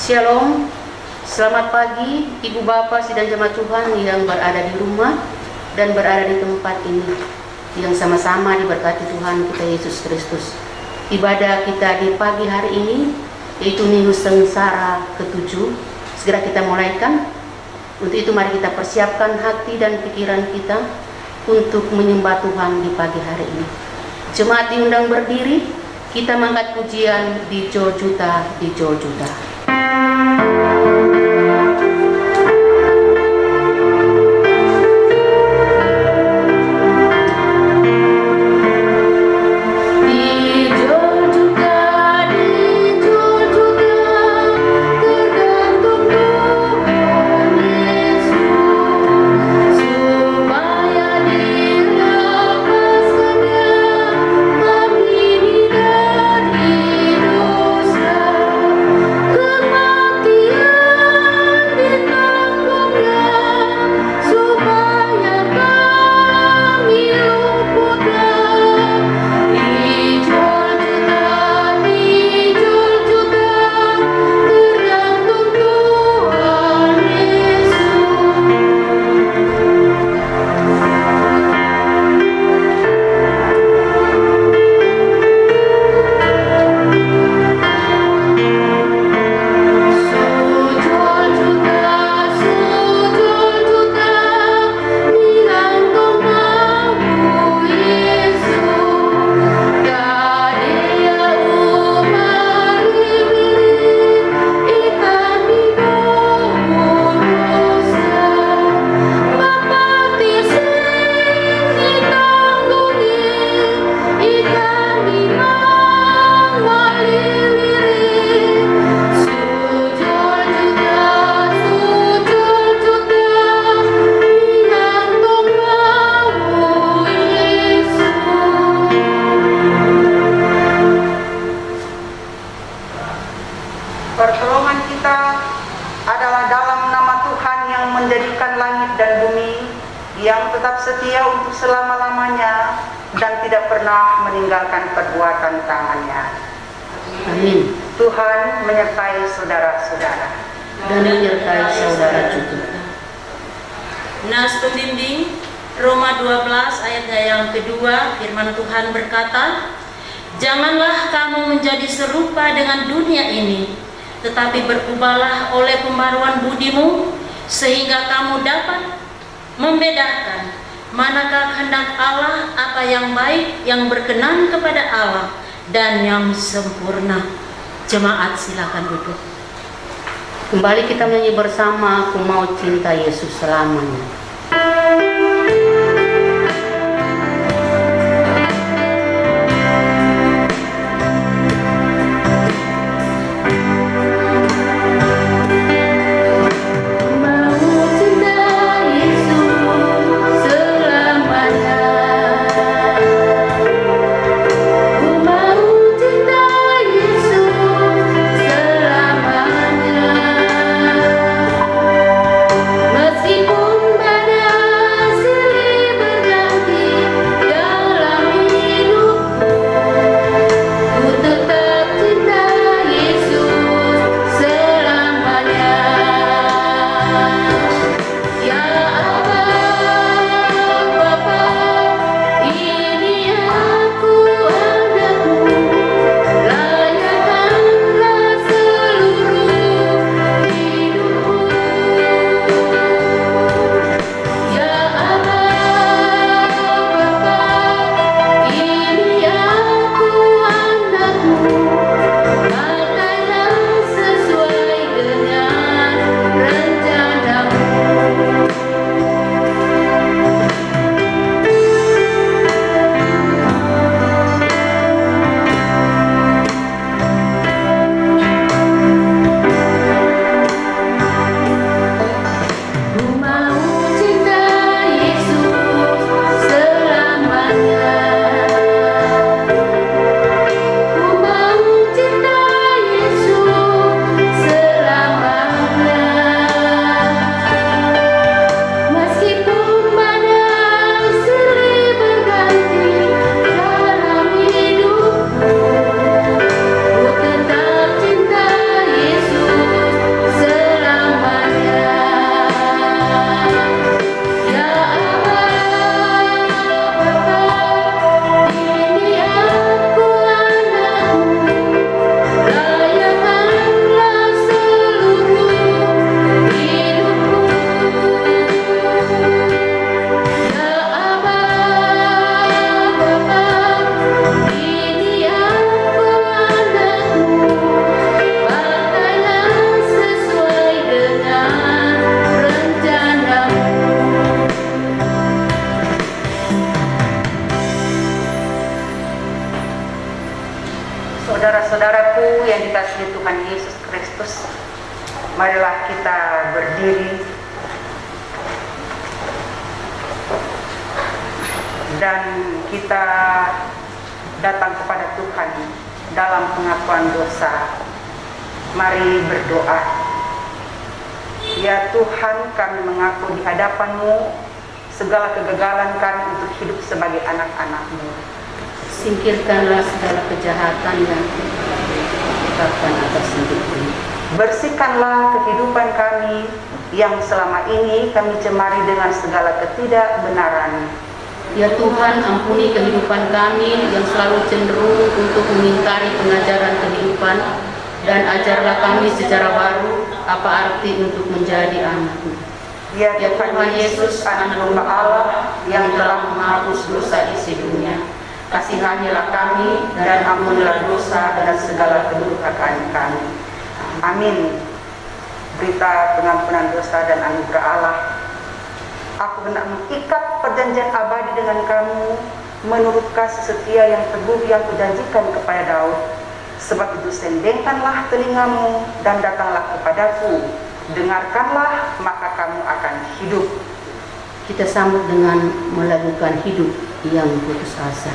Shalom, selamat pagi Ibu Bapak Sidang Jemaat Tuhan yang berada di rumah dan berada di tempat ini, yang sama-sama diberkati Tuhan kita Yesus Kristus. Ibadah kita di pagi hari ini yaitu Minggu Sengsara ke-7, segera kita mulaikan. Untuk itu mari kita persiapkan hati dan pikiran kita untuk menyembah Tuhan di pagi hari ini. Jemaat diundang berdiri, kita mengangkat pujian di Jojuta, di Jojuta. Pertolongan kita adalah dalam nama Tuhan yang mendirikan langit dan bumi, yang tetap setia untuk selama-lamanya dan tidak pernah meninggalkan perbuatan tangannya. Amin. Tuhan menyertai saudara-saudara. Dan menyertai saudara juga. Nas pembimbing Roma 12 ayatnya yang kedua, firman Tuhan berkata, "Janganlah kamu menjadi serupa dengan dunia ini, tetapi berubahlah oleh pembaruan budimu, sehingga kamu dapat membedakan manakah kehendak Allah, apa yang baik, yang berkenan kepada Allah, dan yang sempurna." Jemaat silakan duduk. Kembali kita menyanyi bersama, "Aku mau cinta Yesus selamanya." Meskipun Kristus. Marilah kita berdiri dan kita datang kepada Tuhan dalam pengakuan dosa. Mari berdoa. Ya Tuhan, kami mengaku di hadapan-Mu segala kegagalan kami untuk hidup sebagai anak-anak-Mu. Singkirkanlah segala kejahatan yang ditetapkan atas hidup ini. Bersihkanlah kehidupan kami yang selama ini kami cemari dengan segala ketidakbenaran. Ya Tuhan, ampuni kehidupan kami yang selalu cenderung untuk mengingkari pengajaran kehidupan, dan ajarlah kami secara baru apa arti untuk menjadi anak-Mu. Ya Tuhan Yesus, Anak Domba Allah yang telah menghapus dosa isi dunia, kasihanilah kami dan ampunilah dosa dan segala kedurhakaan kami. Amin. Berita pengampunan dosa dan anugerah Allah. Aku hendak mengikat perjanjian abadi dengan kamu menurut kasih setia yang teguh yang kujanjikan kepada Daud. Sebab itu sendengkanlah telingamu dan datanglah kepadaku. Dengarkanlah, maka kamu akan hidup. Kita sambut dengan melakukan hidup yang putus asa.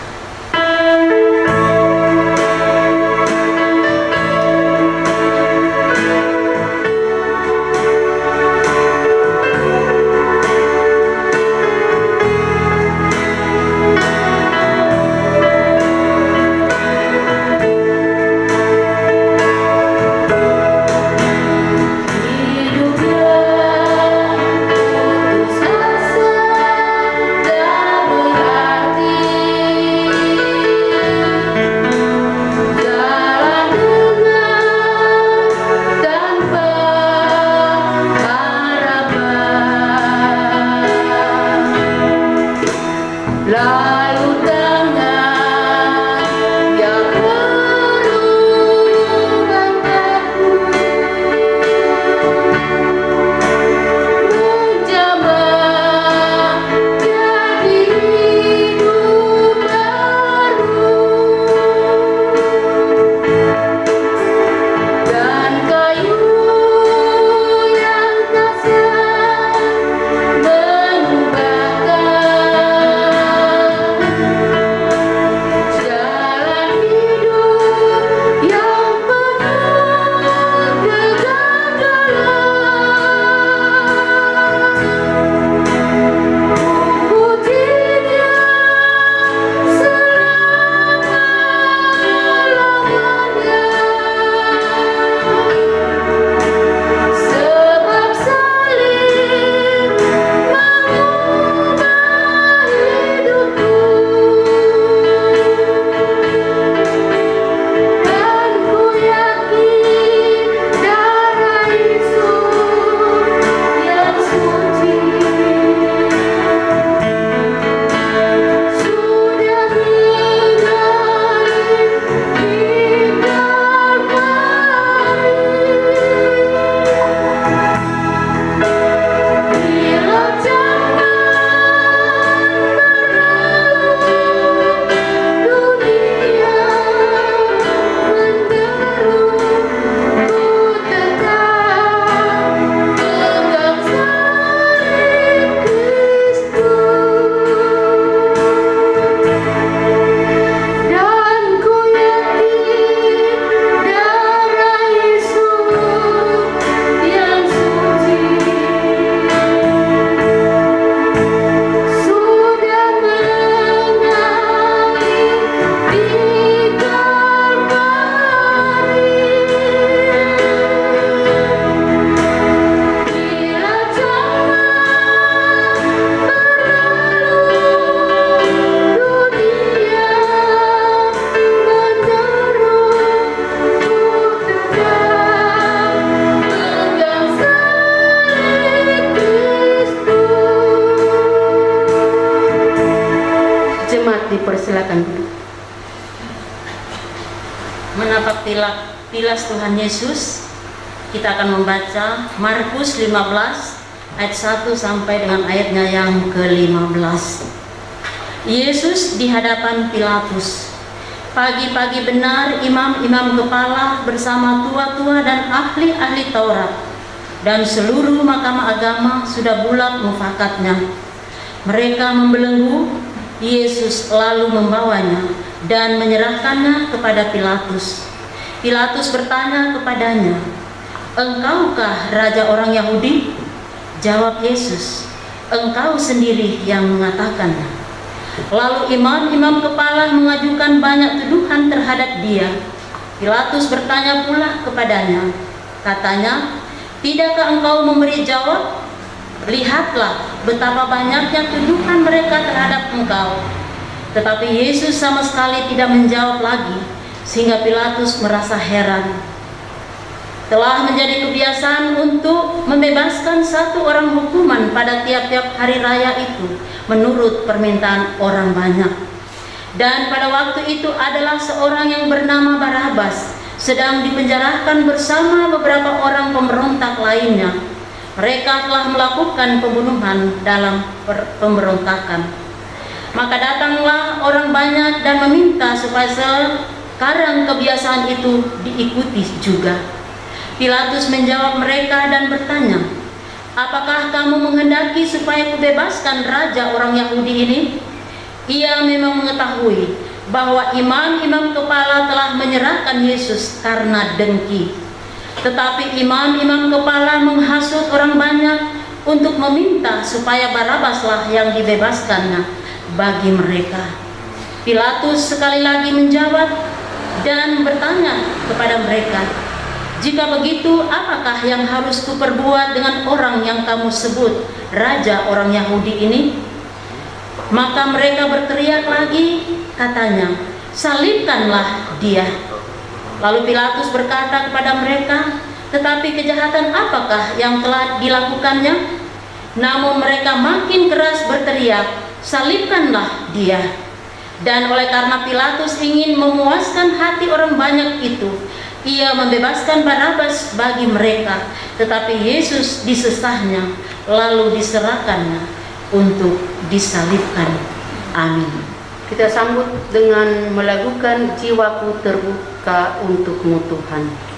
Dipersilakan duduk. Menapak tilas Tuhan Yesus, kita akan membaca Markus 15 ayat 1 sampai dengan ayatnya yang ke-15. Yesus di hadapan Pilatus. Pagi-pagi benar imam-imam kepala bersama tua-tua dan ahli-ahli Taurat dan seluruh mahkamah agama sudah bulat mufakatnya. Mereka membelenggu Yesus, lalu membawanya dan menyerahkannya kepada Pilatus. Pilatus bertanya kepadanya, "Engkaukah raja orang Yahudi?" Jawab Yesus, "Engkau sendiri yang mengatakannya." Lalu imam-imam kepala mengajukan banyak tuduhan terhadap dia. Pilatus bertanya pula kepadanya, katanya, "Tidakkah engkau memberi jawab? Lihatlah betapa banyaknya tuduhan mereka terhadap engkau." Tetapi Yesus sama sekali tidak menjawab lagi, sehingga Pilatus merasa heran. Telah menjadi kebiasaan untuk membebaskan satu orang hukuman pada tiap-tiap hari raya itu menurut permintaan orang banyak. Dan pada waktu itu adalah seorang yang bernama Barabas sedang dipenjarakan bersama beberapa orang pemberontak lainnya. Mereka telah melakukan pembunuhan dalam pemberontakan. Maka datanglah orang banyak dan meminta supaya sekarang kebiasaan itu diikuti juga. Pilatus menjawab mereka dan bertanya, "Apakah kamu menghendaki supaya kubebaskan raja orang Yahudi ini?" Ia memang mengetahui bahwa imam-imam kepala telah menyerahkan Yesus karena dengki. Tetapi imam-imam kepala menghasut orang banyak untuk meminta supaya Barabaslah yang dibebaskannya bagi mereka. Pilatus sekali lagi menjawab dan bertanya kepada mereka, "Jika begitu, apakah yang harus kuperbuat dengan orang yang kamu sebut raja orang Yahudi ini?" Maka mereka berteriak lagi, katanya, "Salibkanlah dia." Lalu Pilatus berkata kepada mereka, "Tetapi kejahatan apakah yang telah dilakukannya?" Namun mereka makin keras berteriak, "Salibkanlah dia." Dan oleh karena Pilatus ingin memuaskan hati orang banyak itu, ia membebaskan Barabas bagi mereka, tetapi Yesus disesahnya, lalu diserahkannya untuk disalibkan. Amin. Kita sambut dengan melakukan "Jiwaku Terbuka Untukmu Tuhan".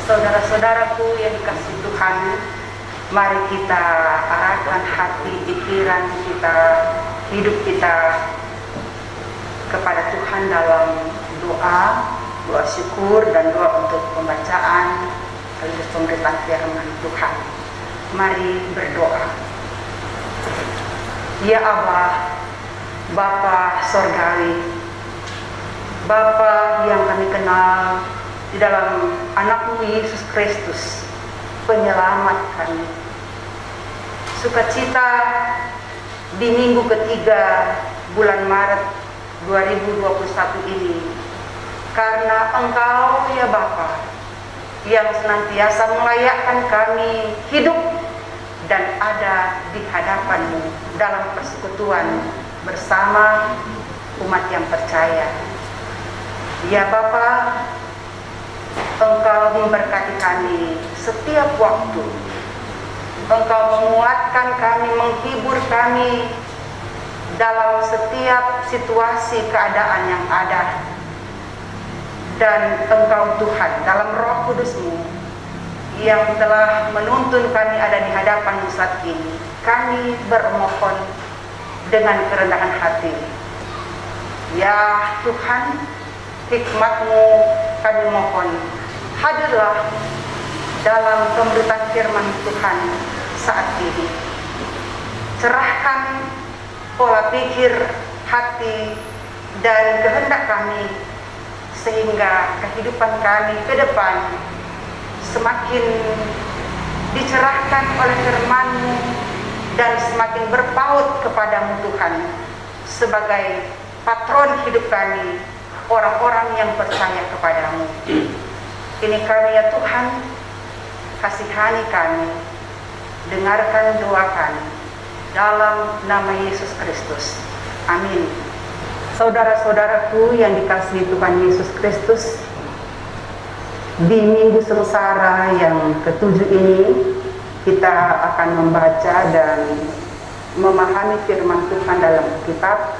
Saudara-saudaraku yang dikasih Tuhan, mari kita arahkan hati, pikiran kita, hidup kita kepada Tuhan dalam doa syukur dan doa untuk pembacaan sekaligus pemberitaan firman Tuhan. Mari berdoa. Ya Allah, Bapa Sorgawi, Bapa yang kami kenal di dalam Anak-Mu Yesus Kristus, penyelamat kami. Sukacita di minggu ketiga bulan Maret 2021 ini, karena Engkau ya Bapa yang senantiasa melayakkan kami hidup dan ada di hadapan-Mu dalam persekutuan bersama umat yang percaya. Ya Bapa, Engkau memberkati kami setiap waktu. Engkau menguatkan kami, menghibur kami dalam setiap situasi keadaan yang ada. Dan Engkau Tuhan dalam Roh Kudus-Mu yang telah menuntun kami ada di hadapan-Mu saat ini, kami bermohon dengan kerendahan hati. Ya Tuhan, hikmat-Mu kami mohon, hadirlah dalam pemberitaan firman Tuhan saat ini. Cerahkan pola pikir, hati, dan kehendak kami, sehingga kehidupan kami ke depan semakin dicerahkan oleh firman-Mu dan semakin berpaut kepadamu Tuhan sebagai patron hidup kami, orang-orang yang percaya kepadamu. Ini kami ya Tuhan, kasihani kami, dengarkan doa kami dalam nama Yesus Kristus. Amin. Saudara-saudaraku yang dikasihi Tuhan Yesus Kristus, di minggu sengsara yang ke-7 ini kita akan membaca dan memahami firman Tuhan dalam kitab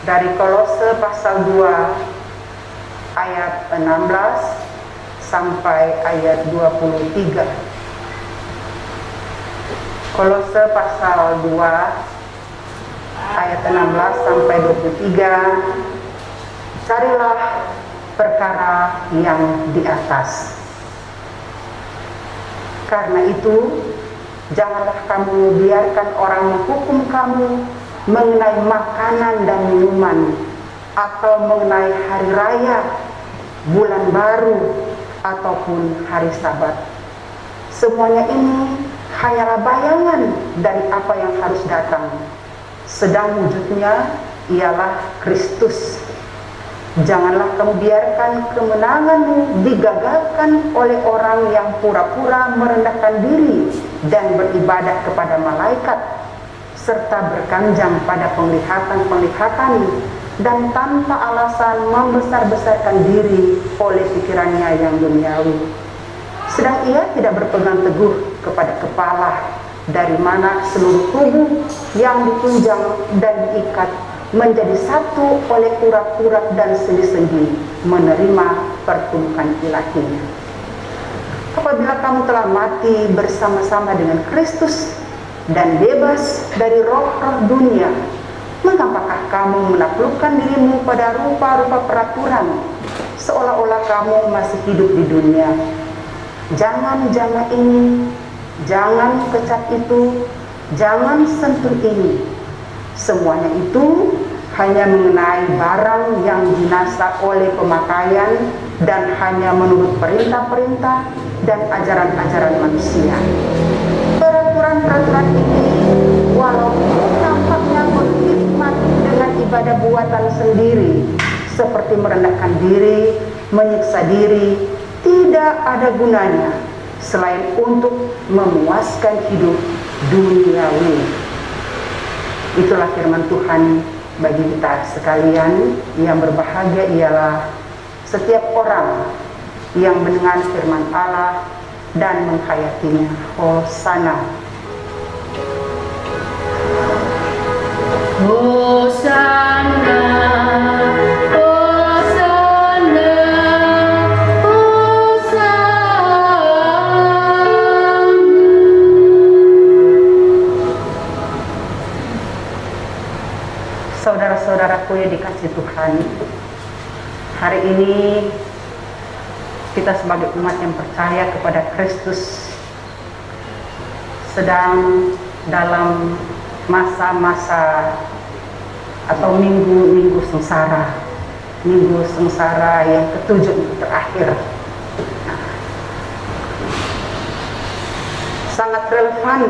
dari Kolose pasal 2 ayat 16 sampai ayat 23. Kolose pasal 2 ayat 16 sampai 23. Carilah perkara yang di atas. Karena itu, janganlah kamu biarkan orang menghukum kamu mengenai makanan dan minuman, atau mengenai hari raya, bulan baru, ataupun hari Sabat. Semuanya ini hanyalah bayangan dari apa yang harus datang, sedang wujudnya ialah Kristus. Janganlah kamu biarkan kemenanganmu digagalkan oleh orang yang pura-pura merendahkan diri dan beribadah kepada malaikat, serta berkanjang pada penglihatan-penglihatan dan tanpa alasan membesar-besarkan diri oleh pikirannya yang duniawi. Sedang ia tidak berpegang teguh kepada kepala, dari mana seluruh tubuh yang ditunjang dan diikat menjadi satu oleh urat-urat dan sendi-sendi menerima pertumbuhan ilahinya. Apabila kamu telah mati bersama-sama dengan Kristus dan bebas dari roh-roh dunia, mengapakah kamu menaklukkan dirimu pada rupa-rupa peraturan, seolah-olah kamu masih hidup di dunia? Jangan jamah ini, jangan kecap itu, jangan sentuh ini. Semuanya itu hanya mengenai barang yang binasa oleh pemakaian dan hanya menurut perintah-perintah dan ajaran-ajaran manusia. Peraturan-peraturan ini walaupun nampaknya berkhidmat dengan ibadah buatan sendiri, seperti merendahkan diri, menyiksa diri, tidak ada gunanya selain untuk memuaskan hidup duniawi. Itulah firman Tuhan bagi kita sekalian. Yang berbahagia ialah setiap orang yang mendengar firman Allah dan menghayatinya. Hosana. Hosana, Hosana, Saudara-saudaraku yang dikasihi Tuhan, hari ini kita sebagai umat yang percaya kepada Kristus sedang dalam masa-masa atau minggu-minggu sengsara, minggu sengsara yang ke-7 terakhir. Sangat relevan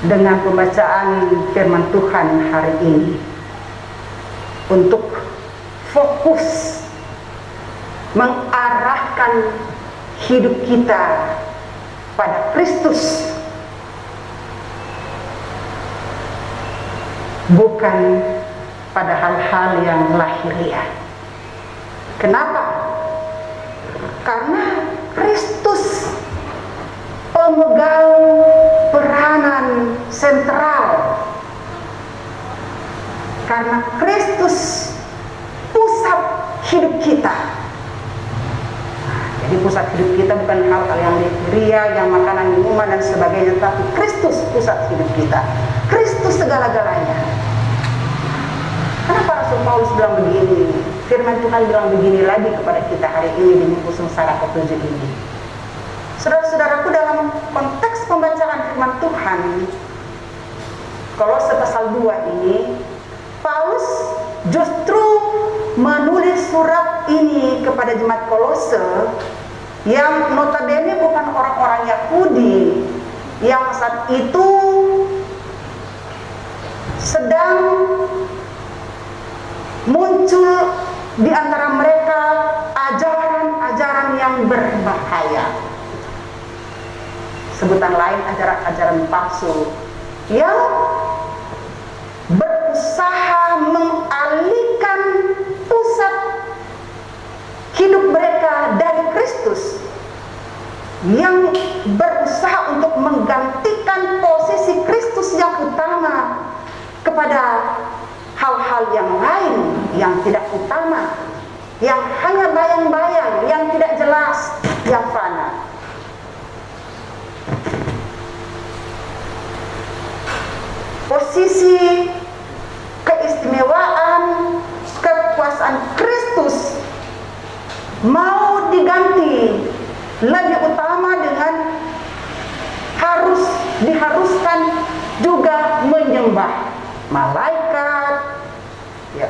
dengan pembacaan firman Tuhan hari ini. untuk fokus mengarahkan hidup kita pada Kristus, bukan pada hal-hal yang lahiriah. Kenapa? Karena Kristus pemegang peranan sentral. Karena Kristus pusat hidup kita. Jadi pusat hidup kita bukan hal-hal yang lahiriah, yang makanan, minuman dan sebagainya, tapi Kristus pusat hidup kita. Kristus segala-galanya. Kenapa Rasul Paulus bilang begini? Firman Tuhan bilang begini lagi kepada kita hari ini di Minggu Sengsara ke-7 ini. Saudara-saudaraku, dalam konteks pembacaan firman Tuhan Kolose pasal 2 ini, Paulus justru menulis surat ini kepada jemaat Kolose yang notabene bukan orang-orang Yahudi yang saat itu sedang muncul di antara mereka ajaran-ajaran yang berbahaya. Sebutan lain ajaran-ajaran palsu yang berusaha mengalihkan pusat hidup mereka dari Kristus, yang berusaha untuk menggantikan posisi Kristus yang utama kepada hal-hal yang lain yang tidak utama, yang hanya bayang-bayang, yang tidak jelas, yang fana. Posisi keistimewaan, kekuasaan Kristus mau diganti lebih utama dengan diharuskan juga menyembah malaikat, ya.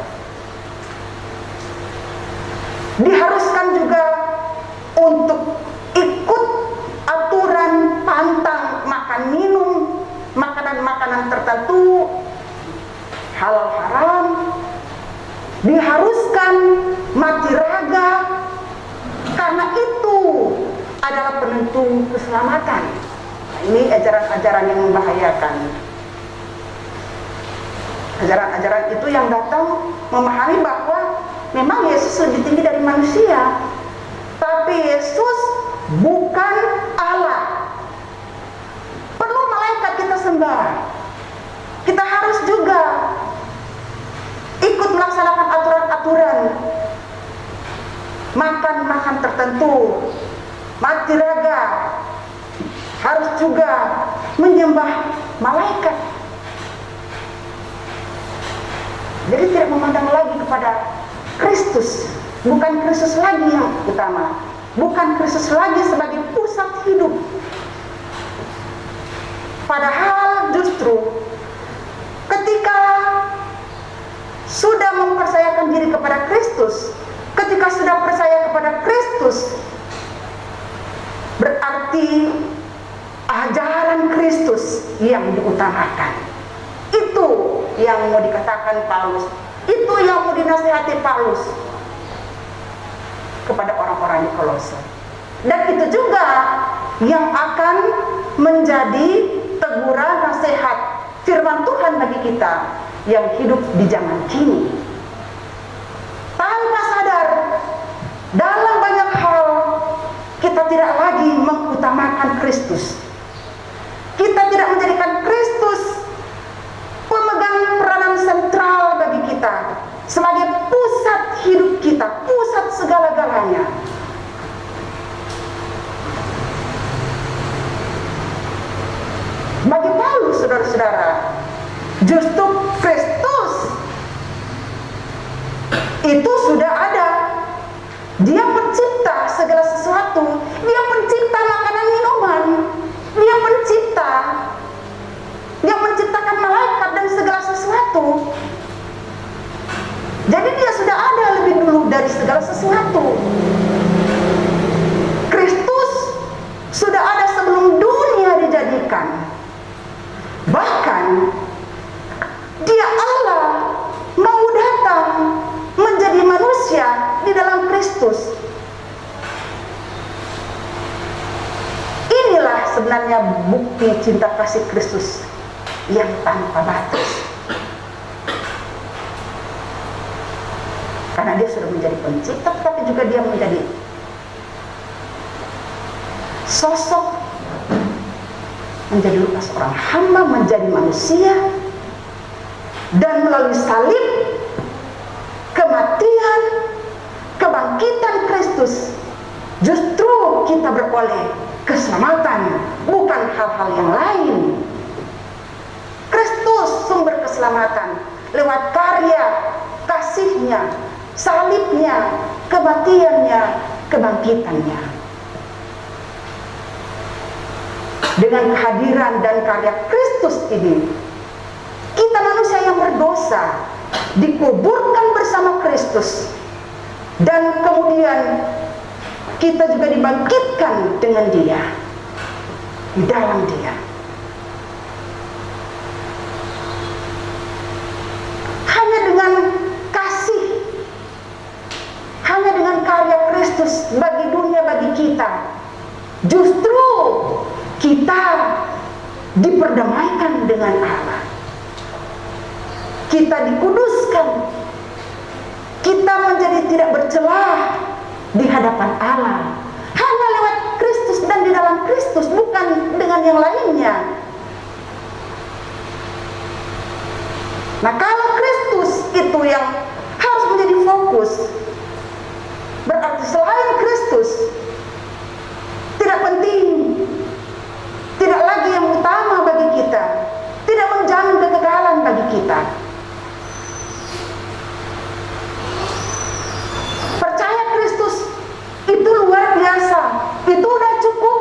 Diharuskan juga untuk ikut aturan pantang makan minum, makanan-makanan tertentu, halal haram. Diharuskan mati raga, karena itu adalah penentu keselamatan. Nah, ini ajaran-ajaran yang membahayakan. Ajaran-ajaran itu yang datang memahami bahwa memang Yesus lebih tinggi dari manusia, tapi Yesus bukan Allah. Perlu malaikat kita sembah. Kita harus juga ikut melaksanakan aturan-aturan, makan tertentu, mati raga, harus juga menyembah malaikat. Jadi tidak memandang lagi kepada Kristus, bukan Kristus lagi yang utama, bukan Kristus lagi sebagai pusat hidup. Padahal justru ketika sudah mempercayakan diri kepada Kristus, ketika sudah percaya kepada Kristus, berarti ajaran Kristus yang diutamakan. Itu yang mau dikatakan Paulus, itu yang mau dinasihati Paulus kepada orang-orang di Kolose. Dan itu juga yang akan menjadi teguran nasihat firman Tuhan bagi kita yang hidup di zaman kini. Tanpa sadar, dalam banyak hal kita tidak lagi mengutamakan Kristus. Kita tidak menjadikan Kristus pemegang peranan sentral bagi kita sebagai pusat hidup kita, pusat segala-galanya. Bagi Paulus, saudara-saudara, justru Kristus itu sudah ada. Dia pencipta segala sesuatu. Dia pencipta makanan minuman. Dia menciptakan malaikat dan segala sesuatu. Jadi dia sudah ada lebih dulu dari segala sesuatu. Kristus sudah ada sebelum dunia dijadikan. Bahkan dia Allah mau datang sebenarnya bukti cinta kasih Kristus yang tanpa batas. Karena dia sudah menjadi pencipta, tapi juga dia menjadi sosok, menjadi seorang hamba, menjadi manusia, dan melalui salib, kematian, kebangkitan Kristus, justru kita beroleh keselamatan, bukan hal-hal yang lain. Kristus sumber keselamatan lewat karya kasih-Nya, salibnya, kematiannya, kebangkitannya. Dengan kehadiran dan karya Kristus ini, kita manusia yang berdosa dikuburkan bersama Kristus, dan kemudian kita juga dibangkitkan dengan Dia, di dalam Dia. Hanya dengan kasih, hanya dengan karya Kristus bagi dunia, bagi kita, justru kita diperdamaikan dengan Allah. Kita dikuduskan, kita menjadi tidak bercelah di hadapan Allah, hanya lewat Kristus dan di dalam Kristus, bukan dengan yang lainnya. Nah, kalau Kristus itu yang harus menjadi fokus, berarti selain Kristus tidak penting, tidak lagi yang utama bagi kita, tidak menjamin kekekalan bagi kita. Percaya Kristus itu luar biasa, itu udah cukup.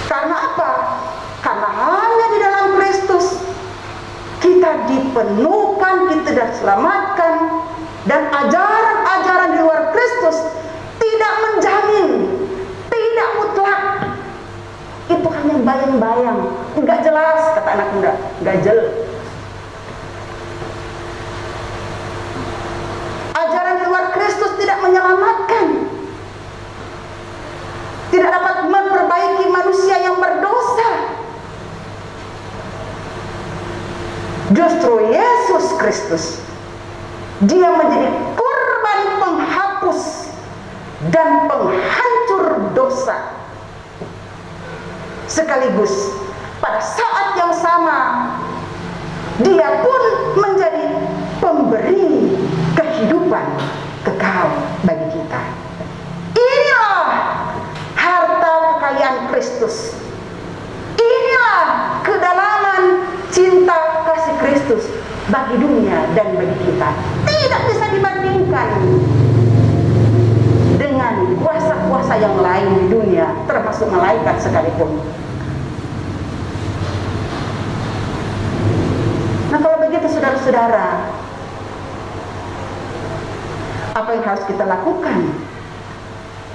Karena apa? Karena hanya di dalam Kristus kita dipenuhkan, kita diselamatkan, dan ajaran-ajaran di luar Kristus tidak menjamin, tidak mutlak. Itu hanya bayang-bayang, nggak jelas, kata anak muda, nggak jelas. Ajaran di luar Kristus tidak menyelamatkan, tidak dapat memperbaiki manusia yang berdosa. Justru Yesus Kristus, Dia menjadi korban penghapus dan penghancur dosa. Sekaligus pada saat yang sama, Dia pun menjadi pemberi kehidupan kekal bagi kita. Inilah harta kekayaan Kristus. Inilah kedalaman cinta kasih Kristus bagi dunia dan bagi kita. Tidak bisa dibandingkan dengan kuasa-kuasa yang lain di dunia, termasuk malaikat sekalipun. Nah, kalau begitu saudara-saudara, apa yang harus kita lakukan?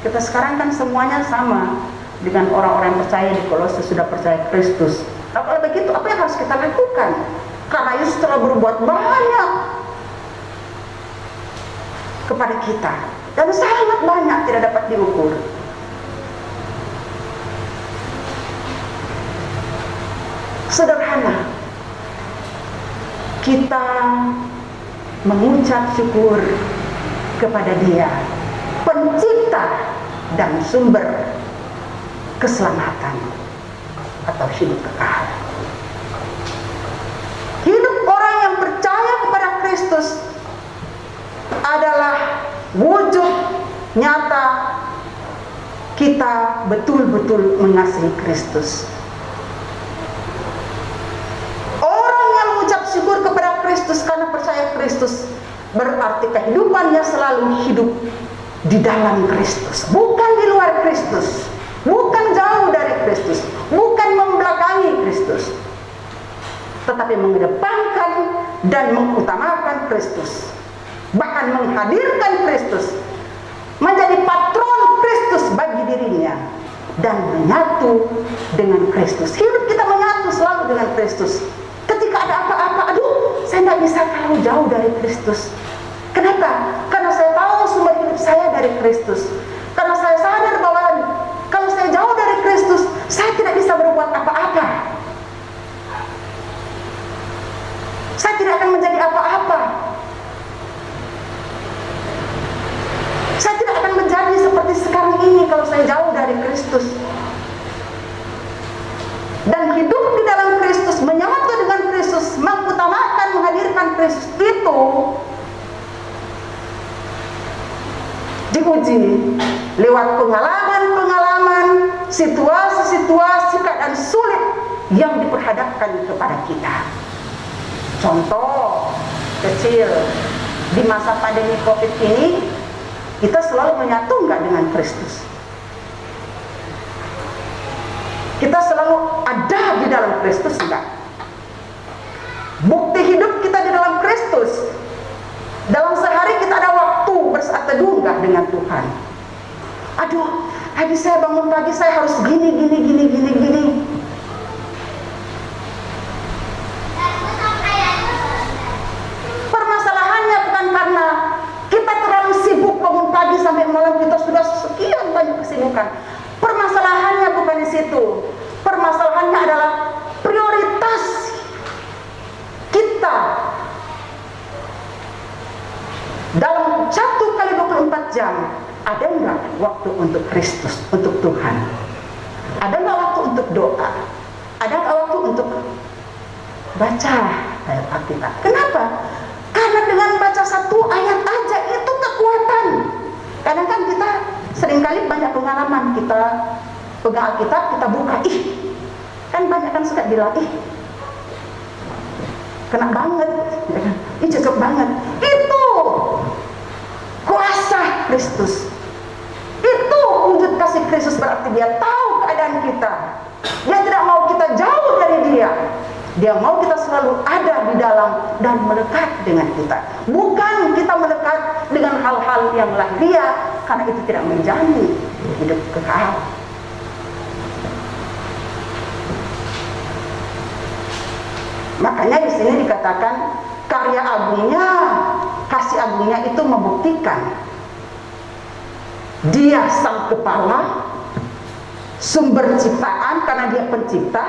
Kita sekarang kan semuanya sama dengan orang-orang yang percaya di Kolose, sudah percaya Kristus. Nah, kalau begitu, apa yang harus kita lakukan? Karena Yesus telah berbuat banyak kepada kita, dan sangat banyak, tidak dapat diukur. Sederhana, kita mengucap syukur kepada Dia, pencipta dan sumber keselamatan atau hidup kekal. Hidup orang yang percaya kepada Kristus adalah wujud nyata kita betul-betul mengasihi Kristus. Orang yang mengucap syukur kepada Kristus karena percaya Kristus, berarti kehidupannya selalu hidup di dalam Kristus, bukan di luar Kristus, bukan jauh dari Kristus, bukan membelakangi Kristus, tetapi mengedepankan dan mengutamakan Kristus, bahkan menghadirkan Kristus, menjadi patron Kristus bagi dirinya, dan menyatu dengan Kristus. Hidup kita menyatu selalu dengan Kristus. Ketika ada apa-apa, aduh, saya tidak bisa kalau jauh dari Kristus. Kenapa? Karena saya tahu sumber hidup saya dari Kristus. Karena saya sadar bahwa kalau saya jauh dari Kristus, saya tidak bisa berbuat apa-apa. Saya tidak akan menjadi apa-apa. Saya tidak akan menjadi seperti sekarang ini kalau saya jauh dari Kristus. Dan hidup di dalam Kristus, menyatu dengan Kristus, mengutamakan, menghadirkan Kristus itu diuji lewat pengalaman-pengalaman, situasi-situasi keadaan sulit yang diperhadapkan kepada kita. Contoh kecil, di masa pandemi COVID ini, kita selalu menyatu nggak dengan Kristus? Kita selalu ada di dalam Kristus enggak? Bukti hidup kita di dalam Kristus. Dalam sehari kita ada waktu bersaat teduh enggak dengan Tuhan? Aduh, tadi saya bangun pagi saya harus gini. Permasalahannya bukan karena kita terlalu sibuk bangun pagi sampai malam, kita sudah sekian banyak kesibukan. Permasalahannya bukan di situ. Permasalahannya adalah prioritas kita dalam 1 kali 24 jam. Ada enggak waktu untuk Kristus, untuk Tuhan? Ada enggak waktu untuk doa? Ada enggak waktu untuk baca ayat Alkitab? Kenapa? Karena dengan baca 1 ayat aja itu kekuatan. Kadang kan kita seringkali banyak pengalaman, kita pegang Alkitab, kita buka, kan banyak kan suka bilang, kena banget, ya kan? Cocok banget. Itu kuasa Kristus. Itu wujud kasih Kristus, berarti dia tahu keadaan kita. Dia tidak mau kita jauh dari dia. Dia mau kita selalu ada di dalam dan melekat dengan kita. Bukan kita melekat dengan hal-hal yang lahiriah, karena itu tidak menjamin hidup kekal. Makanya di sini dikatakan karya agungnya, kasih agungnya itu membuktikan dia sang kepala, sumber ciptaan karena dia pencipta,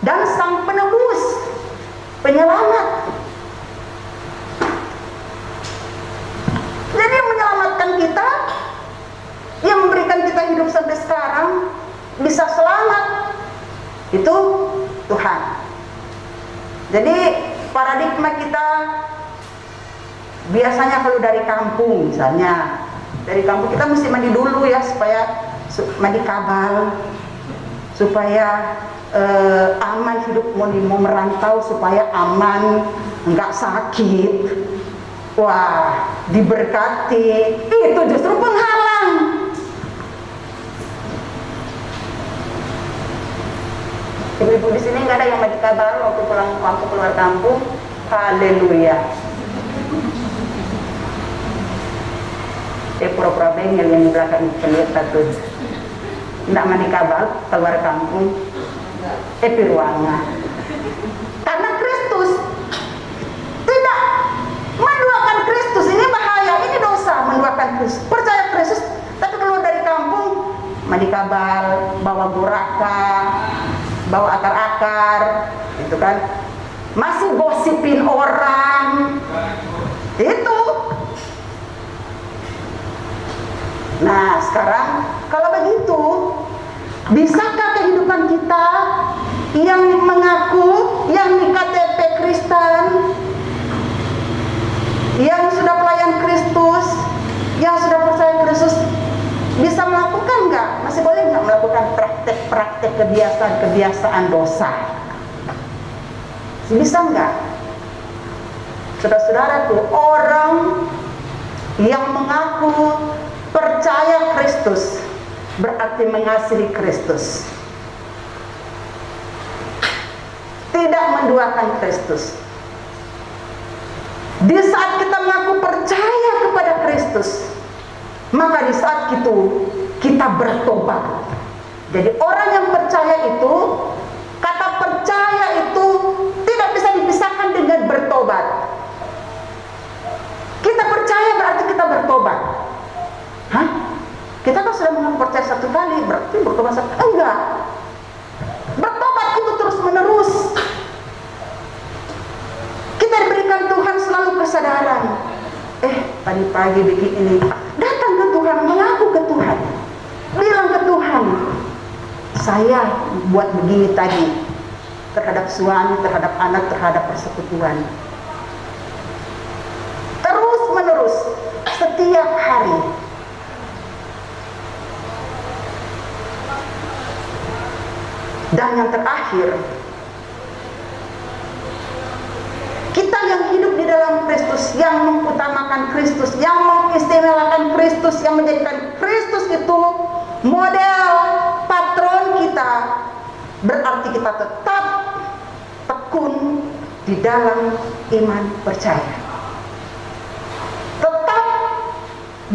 dan sang penebus, penyelamat. Jadi yang menyelamatkan kita, yang memberikan kita hidup sampai sekarang, bisa selamat, itu Tuhan. Jadi paradigma kita biasanya kalau dari kampung misalnya, dari kampung kita mesti mandi dulu ya, supaya mandi kabal, supaya aman hidup, mau merantau supaya aman, nggak sakit. Wah, diberkati, itu justru penghalang. Ibu-ibu di sini nggak ada yang mandi kabal waktu keluar kampung. Haleluya. Pura-pura bengel yang di belakang lihat satu. Nggak mandi kabal keluar kampung. Ruangan. Karena Kristus tidak menduakan Kristus. Ini bahaya, ini dosa menduakan Kristus. Percaya Kristus, tapi keluar dari kampung mandi kabal, bawa buraka, bawa akar-akar, itu kan, masih gosipin orang, itu. Nah sekarang kalau begitu, bisakah kehidupan kita yang mengaku, yang di KTP Kristen, yang sudah pelayan Kristus, yang sudah percaya Kristus, bisa melakukan nggak? Masih boleh nggak melakukan praktek kebiasaan dosa? Bisa nggak? Saudara-saudaraku, orang yang mengaku percaya Kristus berarti mengasihi Kristus, tidak menduakan Kristus. Di saat kita mengaku percaya kepada Kristus, maka di saat itu kita bertobat. Jadi orang yang percaya itu, kata percaya itu tidak bisa dipisahkan dengan bertobat. Kita percaya berarti kita bertobat. Kita kan sudah mengaku percaya satu kali, berarti bertobat satu. Enggak. Bertobat itu terus menerus. Kita diberikan Tuhan selalu kesadaran. Tadi pagi bikin ini. Datang ke Tuhan, mengaku ke Tuhan. Bilang ke Tuhan, saya buat begini tadi. Terhadap suami, terhadap anak, terhadap persekutuan. Terus menerus, setiap hari. Dan yang terakhir, kita yang hidup di dalam Kristus, yang mengutamakan Kristus, yang mengistimewakan Kristus, yang menjadikan Kristus itu model patron kita, berarti kita tetap tekun di dalam iman percaya. Tetap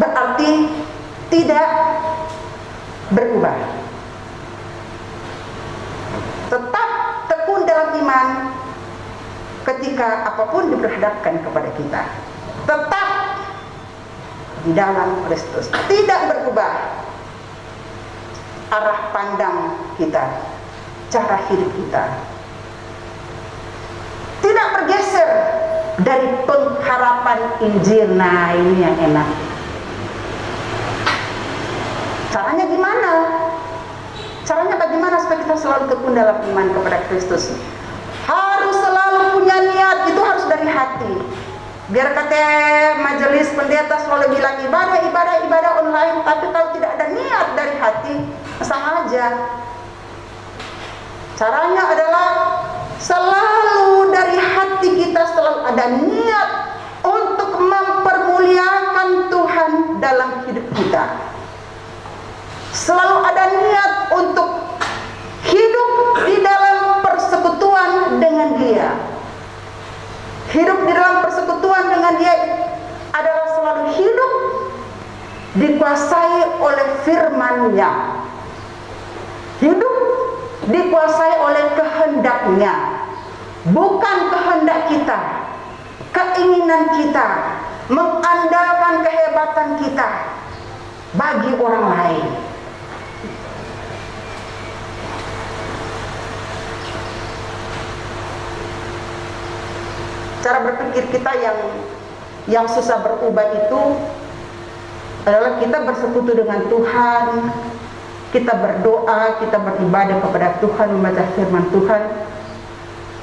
berarti tidak berubah. Tetap tekun dalam iman ketika apapun diperhadapkan kepada kita. Tetap di dalam Kristus, tidak berubah arah pandang kita, cara hidup kita. Tidak bergeser dari pengharapan Injil. Nah, ini yang enak. Caranya gimana? Caranya bagaimana supaya kita selalu tekun dalam iman kepada Kristus? Harus selalu punya niat, itu harus dari hati. Biar kata majelis pendeta selalu bilang ibadah online, tapi kalau tidak ada niat dari hati, sama aja. Caranya adalah selalu dari hati kita selalu ada niat untuk mempermuliakan Tuhan dalam hidup kita. Selalu ada niat untuk hidup di dalam persekutuan dengan Dia. Hidup di dalam persekutuan dengan Dia adalah selalu hidup dikuasai oleh firman-Nya. Hidup dikuasai oleh kehendak-Nya, bukan kehendak kita, keinginan kita, mengandalkan kehebatan kita bagi orang lain. Cara berpikir kita yang susah berubah itu adalah kita bersekutu dengan Tuhan, kita berdoa, kita beribadah kepada Tuhan, membaca firman Tuhan,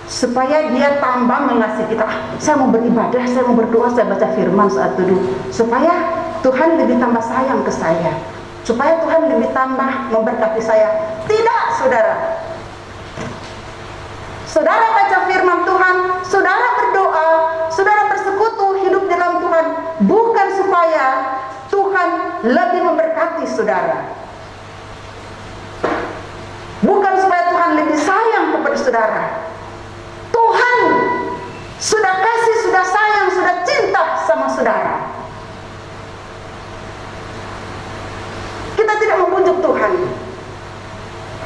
supaya Dia tambah mengasihi kita. Saya mau beribadah, saya mau berdoa, saya baca firman saat teduh, supaya Tuhan lebih tambah sayang ke saya, supaya Tuhan lebih tambah memberkati saya. Tidak, saudara. Saudara baca firman Tuhan, saudara berdoa, saudara bersekutu hidup dalam Tuhan, bukan supaya Tuhan lebih memberkati saudara, bukan supaya Tuhan lebih sayang kepada saudara. Tuhan sudah kasih, sudah sayang, sudah cinta sama saudara. Kita tidak membujuk Tuhan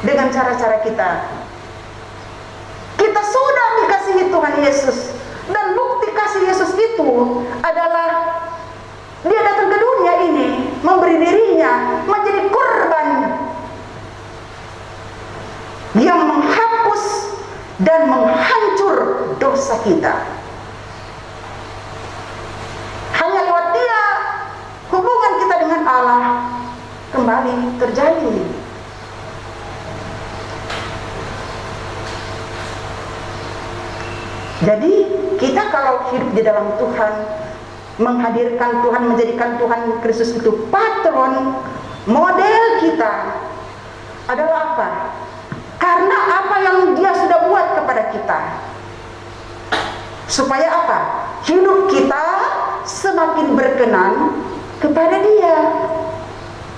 dengan cara-cara kita. Kita sudah dikasihi Tuhan Yesus, dan bukti kasih Yesus itu adalah Dia datang ke dunia ini, memberi dirinya menjadi korban yang menghapus dan menghancur dosa kita. Hanya lewat Dia hubungan kita dengan Allah kembali terjalin. Jadi kita kalau hidup di dalam Tuhan, menghadirkan Tuhan, menjadikan Tuhan Kristus itu patron, model kita adalah apa? Karena apa yang Dia sudah buat kepada kita. Supaya apa? Hidup kita semakin berkenan kepada Dia.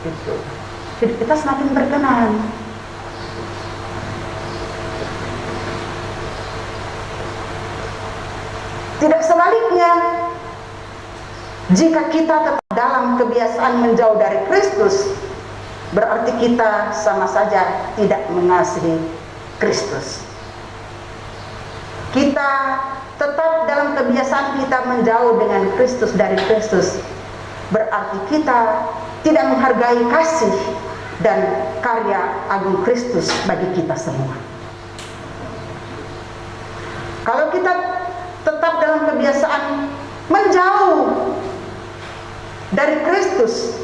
Gitu. Hidup kita semakin berkenan. Tidak sebaliknya, jika kita tetap dalam kebiasaan menjauh dari Kristus, berarti kita sama saja tidak mengasihi Kristus. Kita tetap dalam kebiasaan kita menjauh dengan Kristus, dari Kristus, berarti kita tidak menghargai kasih dan karya agung Kristus bagi kita semua. Kalau kita tetap dalam kebiasaan menjauh dari Kristus,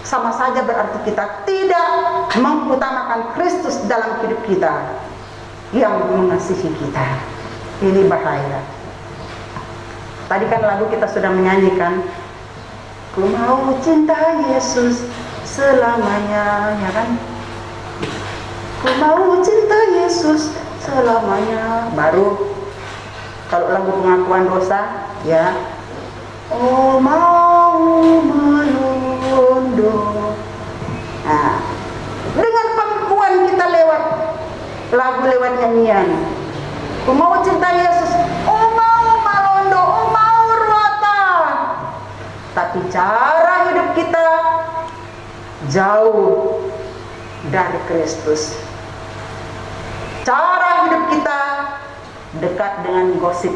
sama saja berarti kita tidak mengutamakan Kristus dalam hidup kita yang mengasihi kita. Ini bahaya. Tadi kan lagu kita sudah menyanyikan, ku mau cinta Yesus selamanya, ya kan? Ku mau cinta Yesus selamanya. Baru kalau lagu pengakuan dosa, ya, oh mau melunduh. Nah, dengan pengakuan kita lewat lagu, lewat nyanyian, ku mau cinta Yesus, oh mau melondo, oh mau ruata. Tapi cara hidup kita jauh dari Kristus. Cara hidup kita dekat dengan gosip,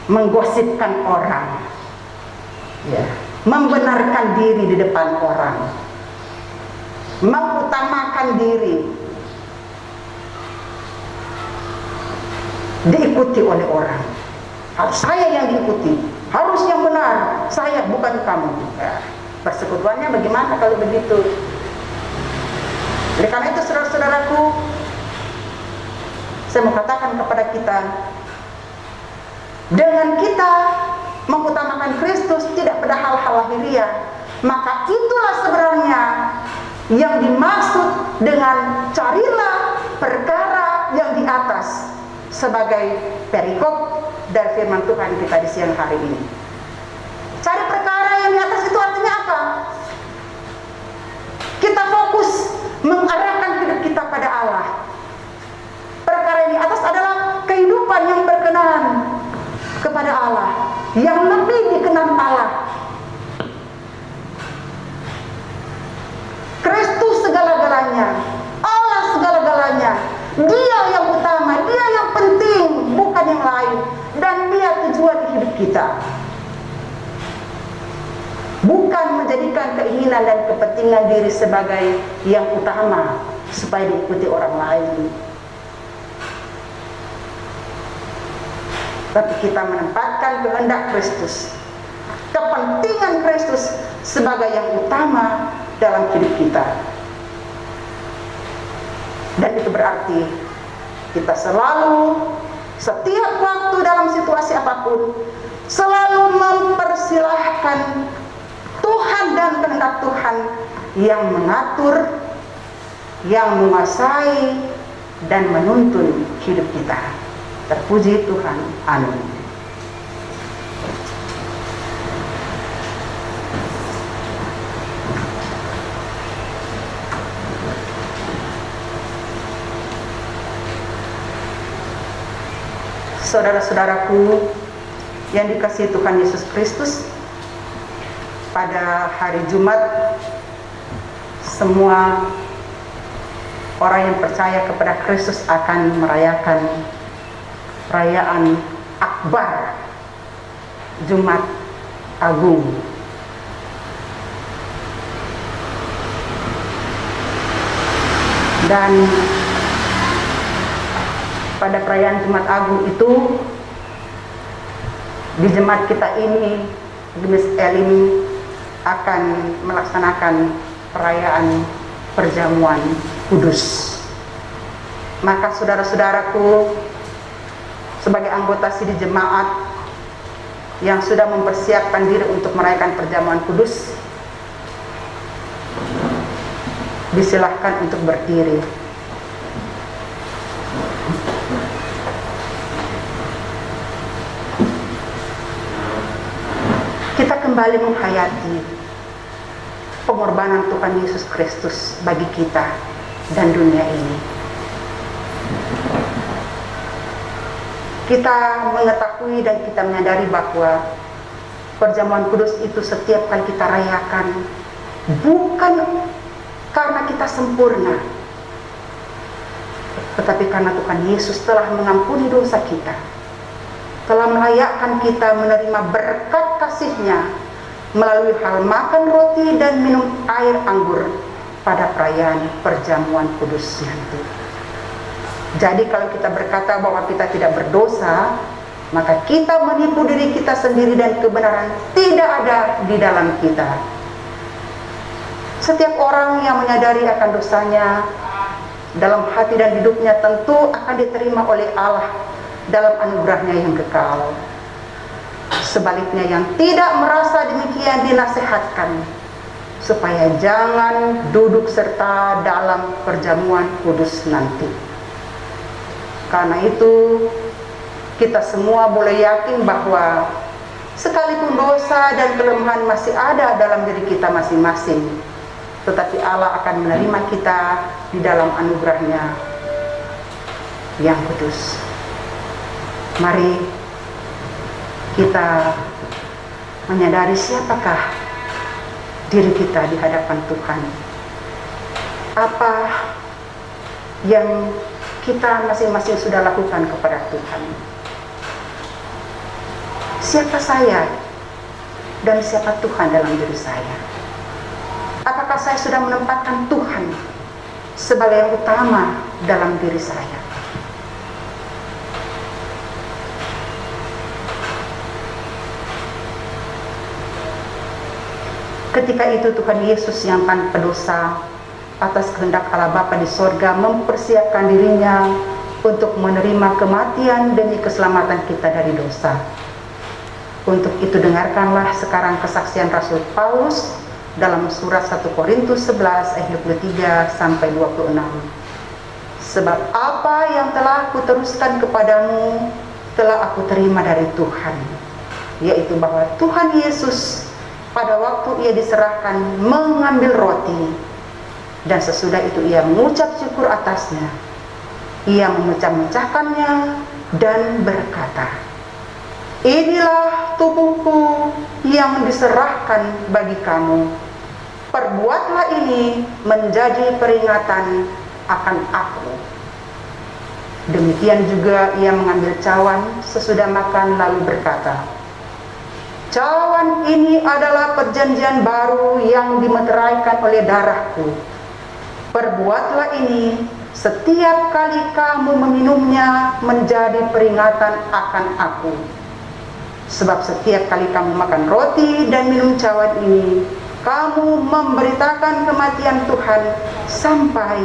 menggosipkan orang, ya, membenarkan diri di depan orang, mengutamakan diri, diikuti oleh orang. Harus saya yang diikuti, harus yang benar, saya bukan kamu. Ya, persekutuannya bagaimana kalau begitu? Oleh karena itu, saudara-saudaraku, saya mau katakan kepada kita, dengan kita mengutamakan Kristus tidak pada hal-hal lahiriah, maka itulah sebenarnya yang dimaksud dengan carilah perkara yang di atas, sebagai perikop dari firman Tuhan kita di siang hari ini. Cari perkara yang di atas itu artinya apa? Kita fokus mengarahkan hidup kita pada Allah. Perkara yang di atas adalah kehidupan yang berkenan kepada Allah, yang lebih dikenal Allah. Kristus segala-galanya, Allah segala-galanya. Dia yang utama, Dia yang penting, bukan yang lain. Dan Dia tujuan hidup kita. Bukan menjadikan keinginan dan kepentingan diri sebagai yang utama supaya diikuti orang lain. Tapi kita menempatkan kehendak Kristus, kepentingan Kristus sebagai yang utama dalam hidup kita. Dan itu berarti kita selalu, setiap waktu dalam situasi apapun, selalu mempersilahkan Tuhan dan kehendak Tuhan yang mengatur, yang menguasai dan menuntun hidup kita. Terpuji Tuhan. Amin. Saudara-saudaraku yang dikasihi Tuhan Yesus Kristus, pada hari Jumat semua orang yang percaya kepada Kristus akan merayakan perayaan Akbar, Jumat Agung. Dan pada perayaan Jumat Agung itu, di jemaat kita ini, Gemis Elim akan melaksanakan perayaan perjamuan kudus. Maka saudara-saudaraku, sebagai anggota sidih jemaat yang sudah mempersiapkan diri untuk merayakan perjamuan kudus, disilahkan untuk berdiri. Kita kembali menghayati pengorbanan Tuhan Yesus Kristus bagi kita dan dunia ini. Kita mengetahui dan kita menyadari bahwa perjamuan kudus itu setiap kali kita rayakan bukan karena kita sempurna, tetapi karena Tuhan Yesus telah mengampuni dosa kita, telah melayakkan kita menerima berkat kasih-Nya melalui hal makan roti dan minum air anggur pada perayaan perjamuan kudus nanti. Jadi kalau kita berkata bahwa kita tidak berdosa, maka kita menipu diri kita sendiri dan kebenaran tidak ada di dalam kita. Setiap orang yang menyadari akan dosanya dalam hati dan hidupnya tentu akan diterima oleh Allah dalam anugerahnya yang kekal. Sebaliknya yang tidak merasa demikian dinasihatkan supaya jangan duduk serta dalam perjamuan kudus nanti. Karena itu kita semua boleh yakin bahwa sekalipun dosa dan kelemahan masih ada dalam diri kita masing-masing, tetapi Allah akan menerima kita di dalam anugerahnya yang kudus. Mari kita menyadari siapakah diri kita di hadapan Tuhan. Apa yang kita masing-masing sudah lakukan kepada Tuhan. Siapa saya dan siapa Tuhan dalam diri saya? Apakah saya sudah menempatkan Tuhan sebagai yang utama dalam diri saya? Ketika itu Tuhan Yesus yang tanpa dosa atas kehendak Allah Bapa di sorga mempersiapkan dirinya untuk menerima kematian demi keselamatan kita dari dosa. Untuk itu dengarkanlah sekarang kesaksian Rasul Paulus dalam surat 1 Korintus 11 ayat 23 sampai 26. Sebab apa yang telah aku teruskan kepadamu telah aku terima dari Tuhan, yaitu bahwa Tuhan Yesus pada waktu ia diserahkan mengambil roti, dan sesudah itu ia mengucap syukur atasnya. Ia memecah-mecahkannya dan berkata, "Inilah tubuhku yang diserahkan bagi kamu. Perbuatlah ini menjadi peringatan akan aku." Demikian juga ia mengambil cawan sesudah makan lalu berkata, "Cawan ini adalah perjanjian baru yang dimeteraikan oleh darahku. Perbuatlah ini setiap kali kamu meminumnya menjadi peringatan akan aku. Sebab setiap kali kamu makan roti dan minum cawan ini, kamu memberitakan kematian Tuhan sampai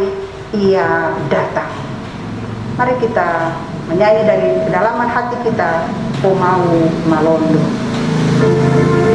ia datang." Mari kita menyanyi dari kedalaman hati kita, "O mau malondo." Oh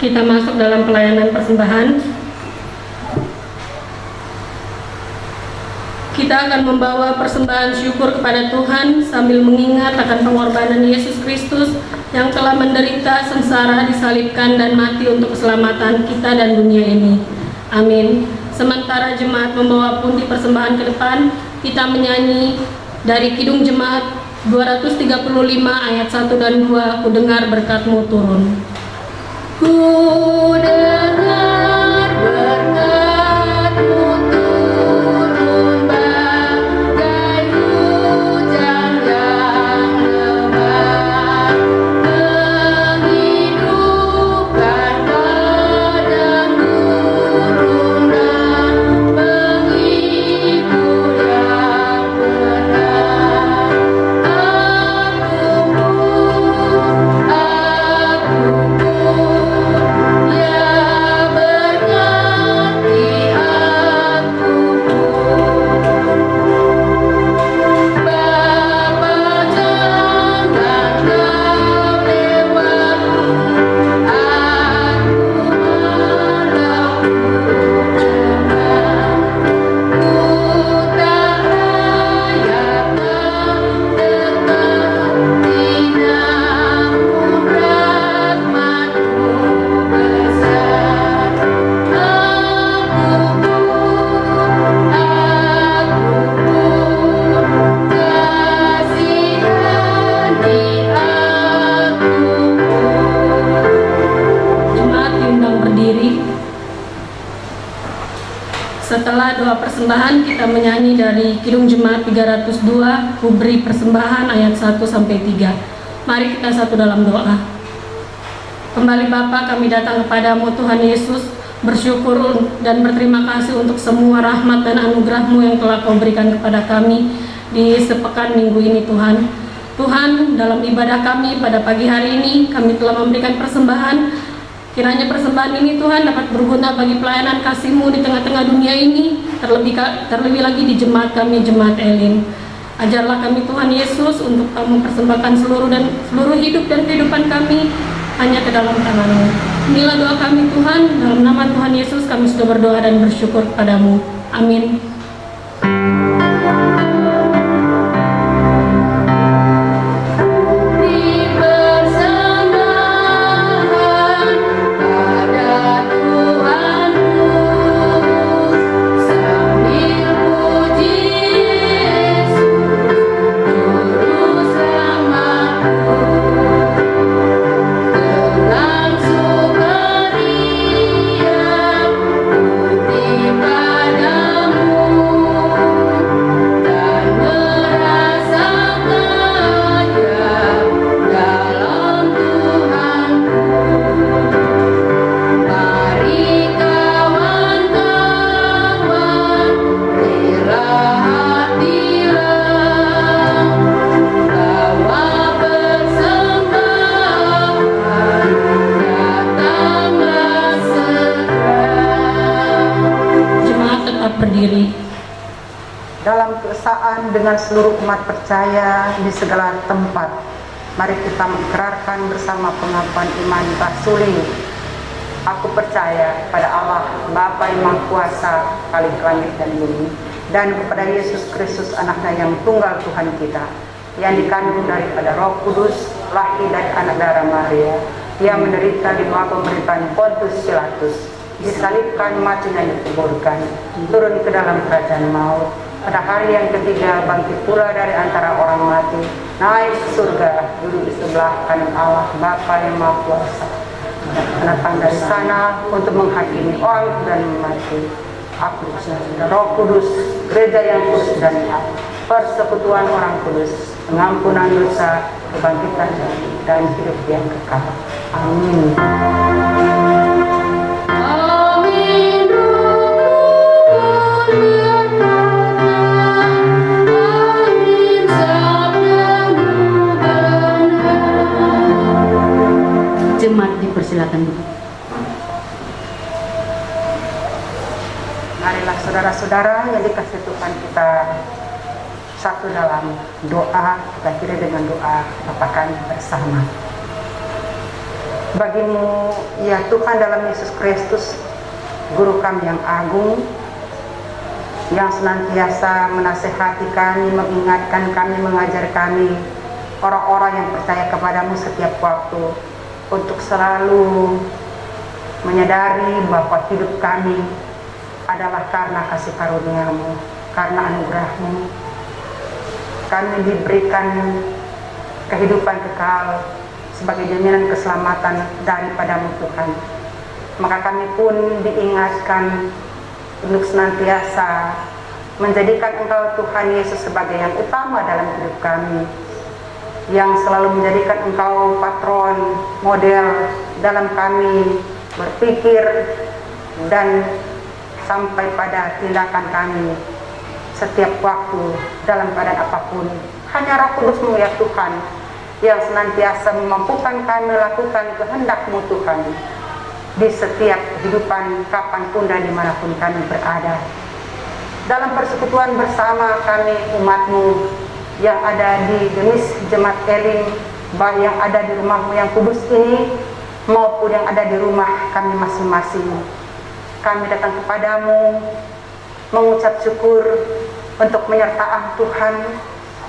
Kita masuk dalam pelayanan persembahan. Kita akan membawa persembahan syukur kepada Tuhan sambil mengingat akan pengorbanan Yesus Kristus yang telah menderita, sengsara, disalibkan, dan mati untuk keselamatan kita dan dunia ini. Amin. Sementara jemaat membawa pundi persembahan ke depan, kita menyanyi dari Kidung Jemaat 235 ayat 1 dan 2, Ku dengar berkat-Mu turun. Ku dengar berkat-Mu turun bagai hujan yang lebat, menghidupkan padang gurun dan menghibur yang benar. Setelah doa persembahan, kita menyanyi dari Kidung Jemaat 302, Ku beri persembahan ayat 1 sampai 3. Mari kita satu dalam doa. Kembali Bapa, kami datang kepadamu Tuhan Yesus, bersyukur dan berterima kasih untuk semua rahmat dan anugerah-Mu yang telah Kau berikan kepada kami di sepekan minggu ini Tuhan. Tuhan, dalam ibadah kami pada pagi hari ini, kami telah memberikan persembahan. Kiranya persembahan ini Tuhan dapat berguna bagi pelayanan kasih-Mu di tengah-tengah dunia ini, terlebih lagi di jemaat kami, Jemaat Elim. Ajarlah kami Tuhan Yesus untuk Kamu persembahkan seluruh hidup dan kehidupan kami hanya ke dalam tangan-Mu. Inilah doa kami Tuhan, dalam nama Tuhan Yesus kami sudah berdoa dan bersyukur kepadamu. Amin. Dalam keesaan dengan seluruh umat percaya di segala tempat, mari kita mengikrarkan bersama pengakuan iman Rasuli. Aku percaya pada Allah Bapa yang Maha Kuasa, Khalik langit dan bumi, dan kepada Yesus Kristus anaknya yang tunggal Tuhan kita, yang dikandung daripada Roh Kudus, lahir dari anak darah Maria, yang menderita di bawah pemerintahan Pontius Pilatus, disalibkan, mati dan dikuburkan, turun ke dalam kerajaan maut, pada hari yang ketiga bangkit pula dari antara orang mati, naik ke surga, duduk di sebelah kanan Allah Bapa yang Maha Kuasa, datang dari sana untuk menghakimi orang dan mati. Aku dan Roh Kudus, gereja yang kudus dan hak, persekutuan orang kudus, pengampunan dosa, kebangkitan dan hidup yang kekal. Amin. Jemaat dipersilakan dulu. Marilah saudara-saudara yang dikasih Tuhan, kita satu dalam doa, kita akhiri dengan doa Bapakan bersama. Bagimu ya Tuhan dalam Yesus Kristus, Guru kami yang agung, yang senantiasa menasehati kami, mengingatkan kami, mengajar kami, orang-orang yang percaya kepadamu setiap waktu, untuk selalu menyadari bahwa hidup kami adalah karena kasih karuniamu, karena anugerahmu. Kami diberikan kehidupan kekal sebagai jaminan keselamatan daripadamu Tuhan. Maka kami pun diingatkan untuk senantiasa menjadikan Engkau Tuhan Yesus sebagai yang utama dalam hidup kami, yang selalu menjadikan Engkau patron, model dalam kami berpikir dan sampai pada tindakan kami setiap waktu dalam keadaan apapun. Hanya Roh Kudus-Mu ya Tuhan yang senantiasa memampukan kami melakukan kehendak-Mu Tuhan di setiap kehidupan, kapanpun dan dimanapun kami berada. Dalam persekutuan bersama kami umat-Mu yang ada di Genis Jemaat Elim, baik yang ada di rumah-Mu yang kudus ini maupun yang ada di rumah kami masing-masing, kami datang kepadamu mengucap syukur untuk penyertaan Tuhan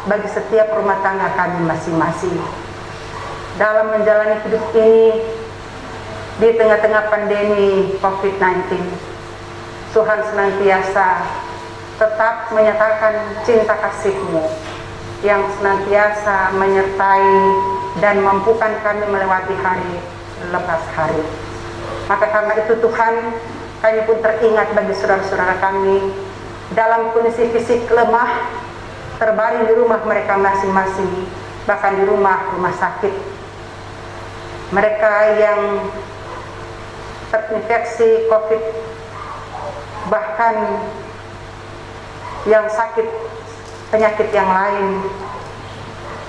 bagi setiap rumah tangga kami masing-masing dalam menjalani hidup ini di tengah-tengah pandemi COVID-19. Tuhan senantiasa tetap menyatakan cinta kasih-Mu yang senantiasa menyertai dan mampukan kami melewati hari lepas hari. Maka karena itu Tuhan, kami pun teringat bagi saudara-saudara kami dalam kondisi fisik lemah, terbaring di rumah mereka masing-masing, bahkan di rumah sakit. Mereka yang terinfeksi COVID, bahkan yang sakit penyakit yang lain.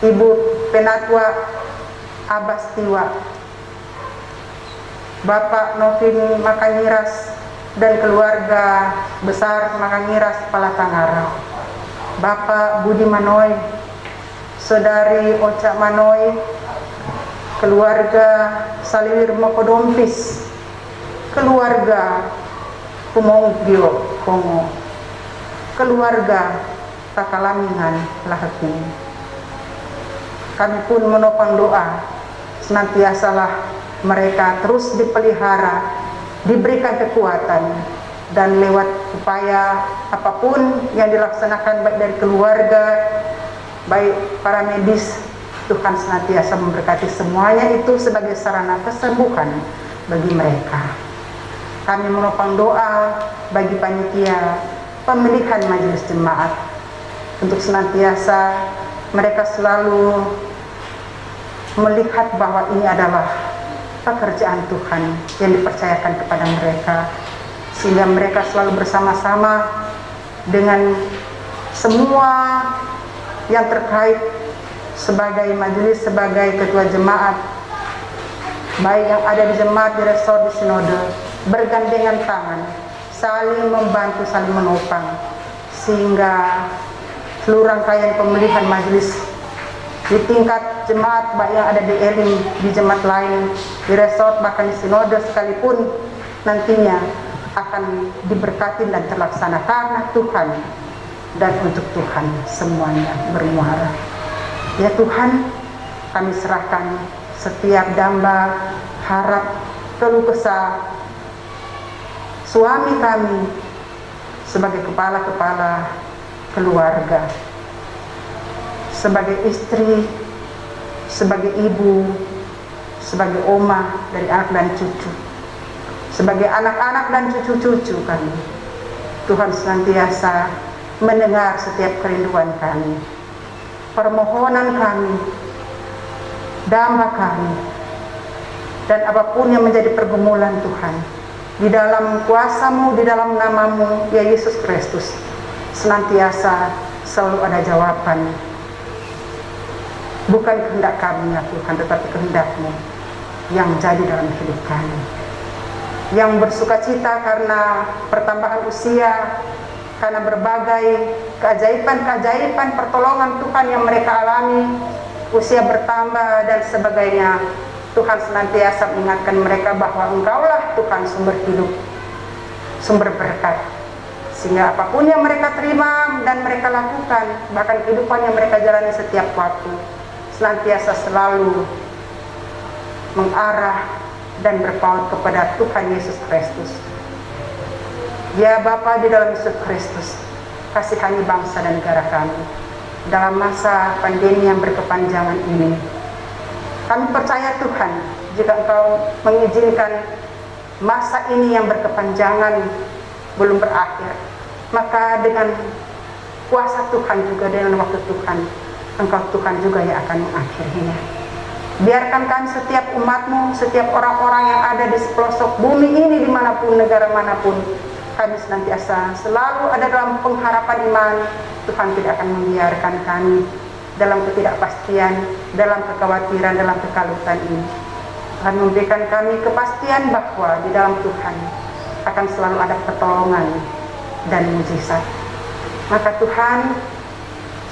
Ibu Penatua Abastiwa, Bapak Novin Makangiras dan keluarga besar Makangiras Palatangara, Bapak Budi Manoy, Saudari Oca Manoy, keluarga Saliwir Mokodompis, keluarga Kumongkio Kongo, keluarga Takalamingan Lahakin. Kami pun menopang doa senantiasalah mereka terus dipelihara, diberikan kekuatan, dan lewat upaya apapun yang dilaksanakan baik dari keluarga, baik para medis, Tuhan senantiasa memberkati semuanya itu sebagai sarana kesembuhan bagi mereka. Kami menopang doa bagi panitia pemilihan majelis jemaat untuk senantiasa mereka selalu melihat bahwa ini adalah pekerjaan Tuhan yang dipercayakan kepada mereka, sehingga mereka selalu bersama-sama dengan semua yang terkait sebagai majelis, sebagai ketua jemaat, baik yang ada di jemaat, di resort, di sinode, bergandengan tangan, saling membantu, saling menopang, sehingga seluruh rangkaian pemilihan majelis di tingkat jemaat, baik yang ada di Elim, di jemaat lain, di resort, bahkan di sinode sekalipun, nantinya akan diberkati dan terlaksana karena Tuhan dan untuk Tuhan semuanya bermuara. Ya Tuhan, kami serahkan setiap damba, harap, keluh kesah suami kami sebagai kepala-kepala keluarga, sebagai istri, sebagai ibu, sebagai oma dari anak dan cucu, sebagai anak-anak dan cucu-cucu kami. Tuhan senantiasa mendengar setiap kerinduan kami, permohonan kami, damba kami, dan apapun yang menjadi pergumulan Tuhan, di dalam kuasa-Mu, di dalam nama-Mu, ya Yesus Kristus, senantiasa selalu ada jawaban. Bukan kehendak kami ya Tuhan, tetapi kehendak-Mu yang jadi dalam hidup kami, yang bersukacita karena pertambahan usia, karena berbagai keajaiban-keajaiban pertolongan Tuhan yang mereka alami, usia bertambah dan sebagainya. Tuhan senantiasa mengingatkan mereka bahwa Engkaulah Tuhan sumber hidup, sumber berkat. Sehingga apapun yang mereka terima dan mereka lakukan, bahkan kehidupan yang mereka jalani setiap waktu, senantiasa selalu mengarah dan berpaut kepada Tuhan Yesus Kristus. Ya Bapa di dalam Yesus Kristus, kasihani bangsa dan negara kami dalam masa pandemi yang berkepanjangan ini. Kami percaya Tuhan, jika Engkau mengizinkan masa ini yang berkepanjangan belum berakhir, maka dengan kuasa Tuhan juga, dengan waktu Tuhan, Engkau Tuhan juga yang akan mengakhirinya. Biarkan kami setiap umat-Mu, setiap orang-orang yang ada di pelosok bumi ini, dimanapun, negara manapun, kami senantiasa selalu ada dalam pengharapan iman. Tuhan tidak akan membiarkan kami dalam ketidakpastian, dalam kekhawatiran, dalam kekalutan ini. Tuhan memberikan kami kepastian bahwa di dalam Tuhan akan selalu ada pertolongan dan mujizat. Maka Tuhan,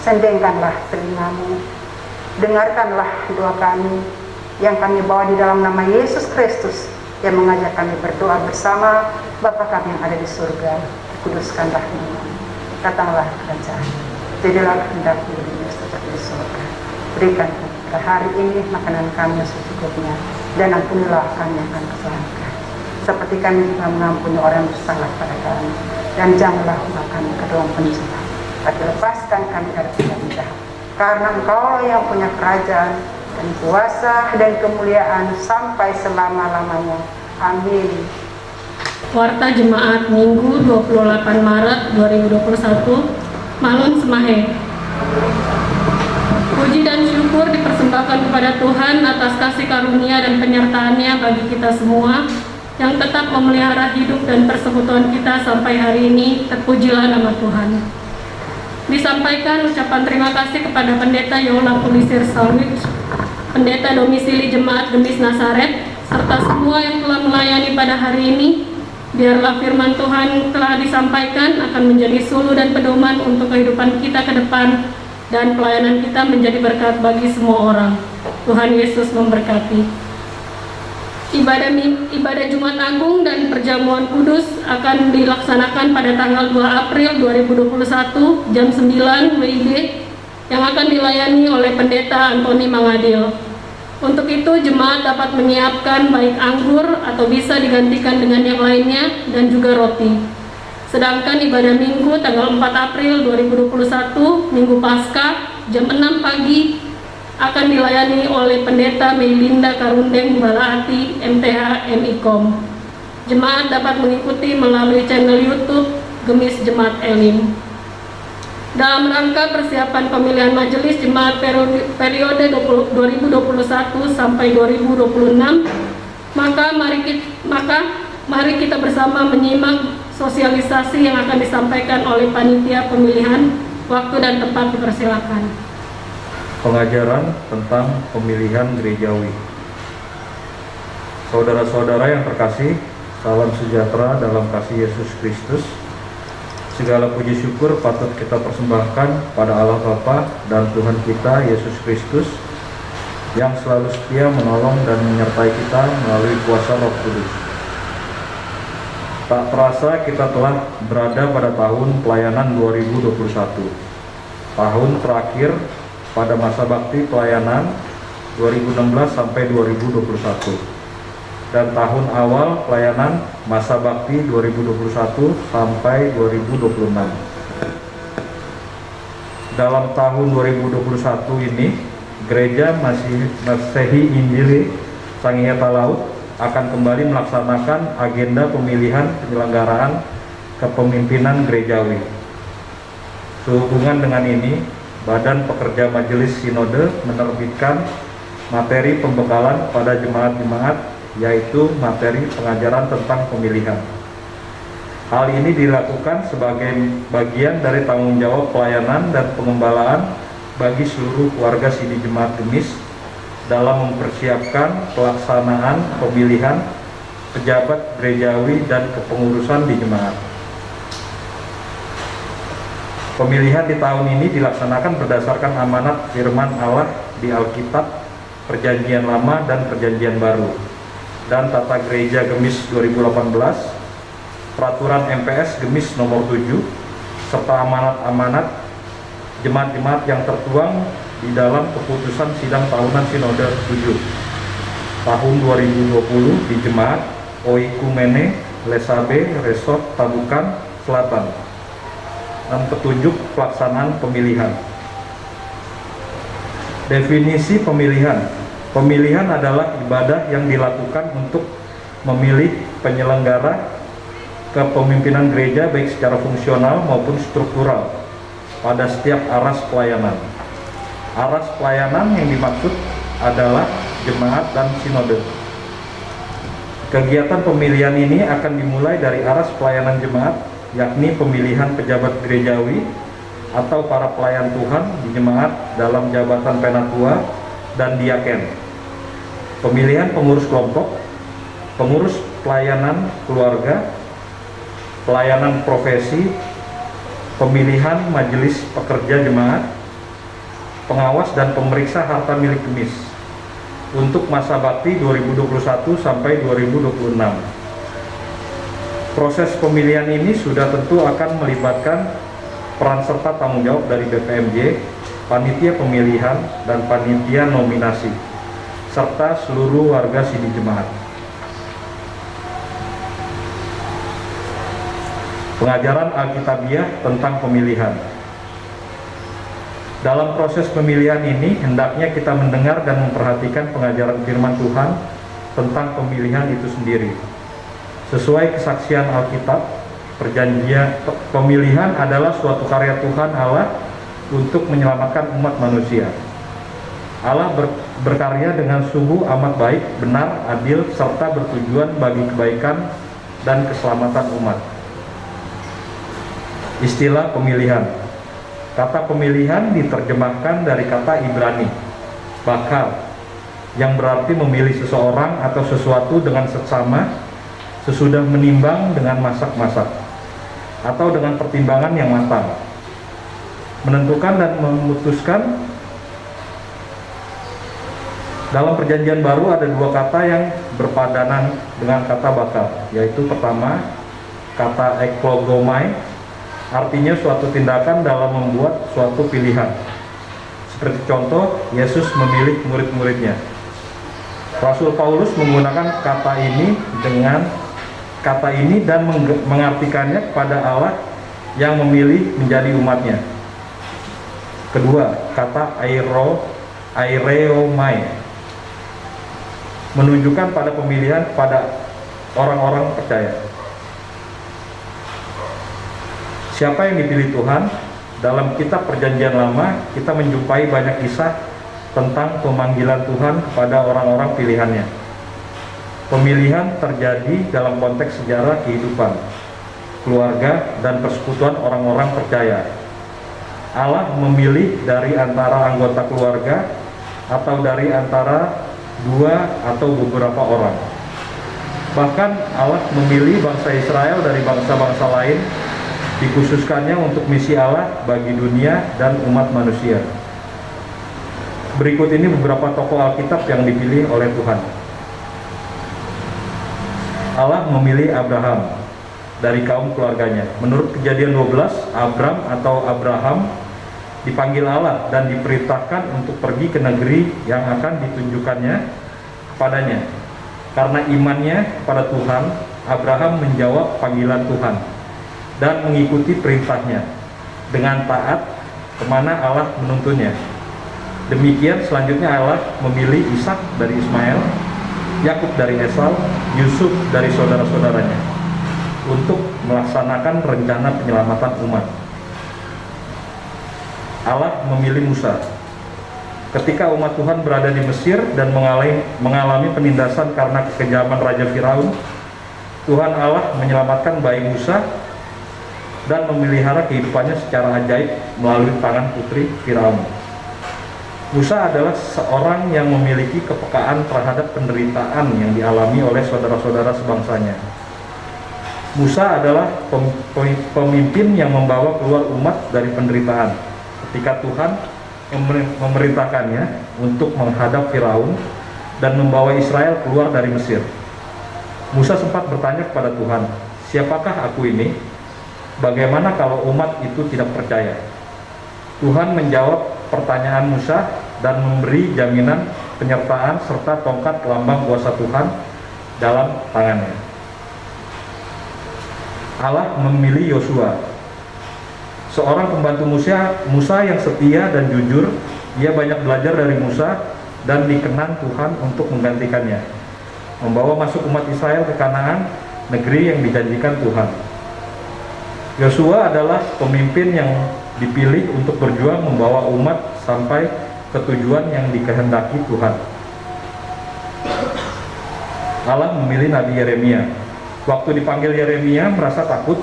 sendengkanlah telinga-Mu, dengarkanlah doa kami yang kami bawa di dalam nama Yesus Kristus, yang mengajak kami berdoa bersama Bapa kami yang ada di surga. Kuduskanlah nama-Mu, datanglah kerajaan, jadilah kehendak-Mu di bumi seperti di surga. Berikan pada hari ini makanan kami yang secukupnya, dan ampunilah kami yang akan kesalahan, seperti kami juga mengampuni orang yang bersalah pada kami, dan janganlah membawa kami ke dalam pencobaan, tapi lepaskan kami dari yang jahat. Karena Engkau yang punya kerajaan dan kuasa dan kemuliaan sampai selama-lamanya. Amin. Warta Jemaat Minggu 28 Maret 2021, Malun Semahe. Puji dan syukur dipersembahkan kepada Tuhan atas kasih karunia dan penyertaan-Nya bagi kita semua yang tetap memelihara hidup dan persekutuan kita sampai hari ini. Terpujilah nama Tuhan. Disampaikan ucapan terima kasih kepada Pendeta Yola Pulisir Salwich, Pendeta Domisili Jemaat Gemis Nasaret, serta semua yang telah melayani pada hari ini. Biarlah firman Tuhan telah disampaikan akan menjadi sulu dan pedoman untuk kehidupan kita ke depan, dan pelayanan kita menjadi berkat bagi semua orang. Tuhan Yesus memberkati. Ibadah Jumat Agung dan Perjamuan Kudus akan dilaksanakan pada tanggal 2 April 2021 jam 9 WIB yang akan dilayani oleh Pendeta Antoni Mangadil. Untuk itu jemaat dapat menyiapkan baik anggur atau bisa digantikan dengan yang lainnya, dan juga roti. Sedangkan ibadah Minggu tanggal 4 April 2021 Minggu Paskah jam 6 pagi akan dilayani oleh Pendeta Melinda Karundeng Balaati MTH MIKOM. Jemaat dapat mengikuti melalui channel YouTube Gemis Jemaat Elim. Dalam rangka persiapan pemilihan majelis jemaat periode 2021 sampai 2026, maka mari kita bersama menyimak sosialisasi yang akan disampaikan oleh panitia pemilihan. Waktu dan tempat dipersilakan. Pengajaran tentang pemilihan gerejawi. Saudara-saudara yang terkasih, salam sejahtera dalam kasih Yesus Kristus. Segala puji syukur patut kita persembahkan pada Allah Bapa dan Tuhan kita Yesus Kristus yang selalu setia menolong dan menyertai kita melalui kuasa Roh Kudus. Tak terasa kita telah berada pada tahun pelayanan 2021, tahun terakhir pada masa bakti pelayanan 2016 sampai 2021. Dan tahun awal pelayanan masa bakti 2021 sampai 2026. Dalam tahun 2021 ini, Gereja Masehi Injili Sangihe Talaut akan kembali melaksanakan agenda pemilihan penyelenggaraan kepemimpinan gerejawi. Sehubungan dengan ini, Badan Pekerja Majelis Sinode menerbitkan materi pembekalan pada jemaat-jemaat, yaitu materi pengajaran tentang pemilihan. Hal ini dilakukan sebagai bagian dari tanggung jawab pelayanan dan pengembalaan bagi seluruh keluarga Sidi Jemaat Gemis dalam mempersiapkan pelaksanaan pemilihan pejabat gerejawi dan kepengurusan di jemaat. Pemilihan di tahun ini dilaksanakan berdasarkan amanat firman Allah di Alkitab Perjanjian Lama dan Perjanjian Baru, dan Tata Gereja Gemis 2018, Peraturan MPS Gemis nomor 7, serta amanat-amanat jemaat-jemaat yang tertuang di dalam keputusan sidang tahunan Sinode 7 tahun 2020 di Jemaat Oikumene Lesabe Resort Tabukan Selatan, dan petunjuk pelaksanaan pemilihan. Definisi pemilihan. Pemilihan adalah ibadah yang dilakukan untuk memilih penyelenggara kepemimpinan gereja baik secara fungsional maupun struktural pada setiap aras pelayanan. Aras pelayanan yang dimaksud adalah jemaat dan sinode. Kegiatan pemilihan ini akan dimulai dari aras pelayanan jemaat, yakni pemilihan pejabat gerejawi atau para pelayan Tuhan di jemaat dalam jabatan penatua dan diaken, pemilihan pengurus kelompok, pengurus pelayanan keluarga, pelayanan profesi, pemilihan majelis pekerja jemaat, pengawas dan pemeriksa harta milik gemis untuk masa bakti 2021 sampai 2026. Proses pemilihan ini sudah tentu akan melibatkan peran serta tanggung jawab dari BPMJ, panitia pemilihan dan panitia nominasi, serta seluruh warga sidi jemaat. Pengajaran Alkitabiah tentang pemilihan. Dalam proses pemilihan ini, hendaknya kita mendengar dan memperhatikan pengajaran firman Tuhan tentang pemilihan itu sendiri. Sesuai kesaksian Alkitab, pemilihan adalah suatu karya Tuhan Allah untuk menyelamatkan umat manusia. Allah berkarya dengan sungguh amat baik, benar, adil, serta bertujuan bagi kebaikan dan keselamatan umat. Istilah pemilihan. Kata pemilihan diterjemahkan dari kata Ibrani, bakar, yang berarti memilih seseorang atau sesuatu dengan seksama sesudah menimbang dengan masak-masak atau dengan pertimbangan yang matang, menentukan dan memutuskan. Dalam Perjanjian Baru ada dua kata yang berpadanan dengan kata bakar, yaitu pertama kata eklogomai, artinya suatu tindakan dalam membuat suatu pilihan. Seperti contoh, Yesus memilih murid-muridnya. Rasul Paulus menggunakan kata ini dan mengartikannya kepada Allah yang memilih menjadi umatnya. Kedua, kata aireomai menunjukkan pada pemilihan kepada orang-orang percaya. Siapa yang dipilih Tuhan? Dalam kitab Perjanjian Lama, kita menjumpai banyak kisah tentang pemanggilan Tuhan kepada orang-orang pilihannya. Pemilihan terjadi dalam konteks sejarah kehidupan, keluarga, dan persekutuan orang-orang percaya. Allah memilih dari antara anggota keluarga atau dari antara dua atau beberapa orang. Bahkan Allah memilih bangsa Israel dari bangsa-bangsa lain, dikhususkannya untuk misi Allah bagi dunia dan umat manusia. Berikut ini beberapa tokoh Alkitab yang dipilih oleh Tuhan. Allah memilih Abraham dari kaum keluarganya. Menurut Kejadian 12, Abram atau Abraham dipanggil Allah dan diperintahkan untuk pergi ke negeri yang akan ditunjukkannya kepadanya. Karena imannya kepada Tuhan, Abraham menjawab panggilan Tuhan dan mengikuti perintahnya dengan taat kemana Allah menuntunnya. Demikian selanjutnya Allah memilih Ishak dari Ismail, Yakub dari Esau, Yusuf dari saudara-saudaranya untuk melaksanakan rencana penyelamatan umat. Allah memilih Musa. Ketika umat Tuhan berada di Mesir dan mengalami penindasan karena kekejaman Raja Firaun, Tuhan Allah menyelamatkan bayi Musa dan memelihara kehidupannya secara ajaib melalui tangan putri Firaun. Musa adalah seorang yang memiliki kepekaan terhadap penderitaan yang dialami oleh saudara-saudara sebangsanya. Musa adalah pemimpin yang membawa keluar umat dari penderitaan ketika Tuhan memerintahkannya untuk menghadap Firaun dan membawa Israel keluar dari Mesir. Musa sempat bertanya kepada Tuhan, "Siapakah aku ini? Bagaimana kalau umat itu tidak percaya?" Tuhan menjawab pertanyaan Musa dan memberi jaminan penyertaan serta tongkat lambang kuasa Tuhan dalam tangannya. Allah memilih Yosua, seorang pembantu Musa yang setia dan jujur. Ia banyak belajar dari Musa dan dikenang Tuhan untuk menggantikannya, membawa masuk umat Israel ke Kanaan, negeri yang dijanjikan Tuhan. Yosua adalah pemimpin yang dipilih untuk berjuang membawa umat sampai ke tujuan yang dikehendaki Tuhan. Allah memilih Nabi Yeremia. Waktu dipanggil Yeremia merasa takut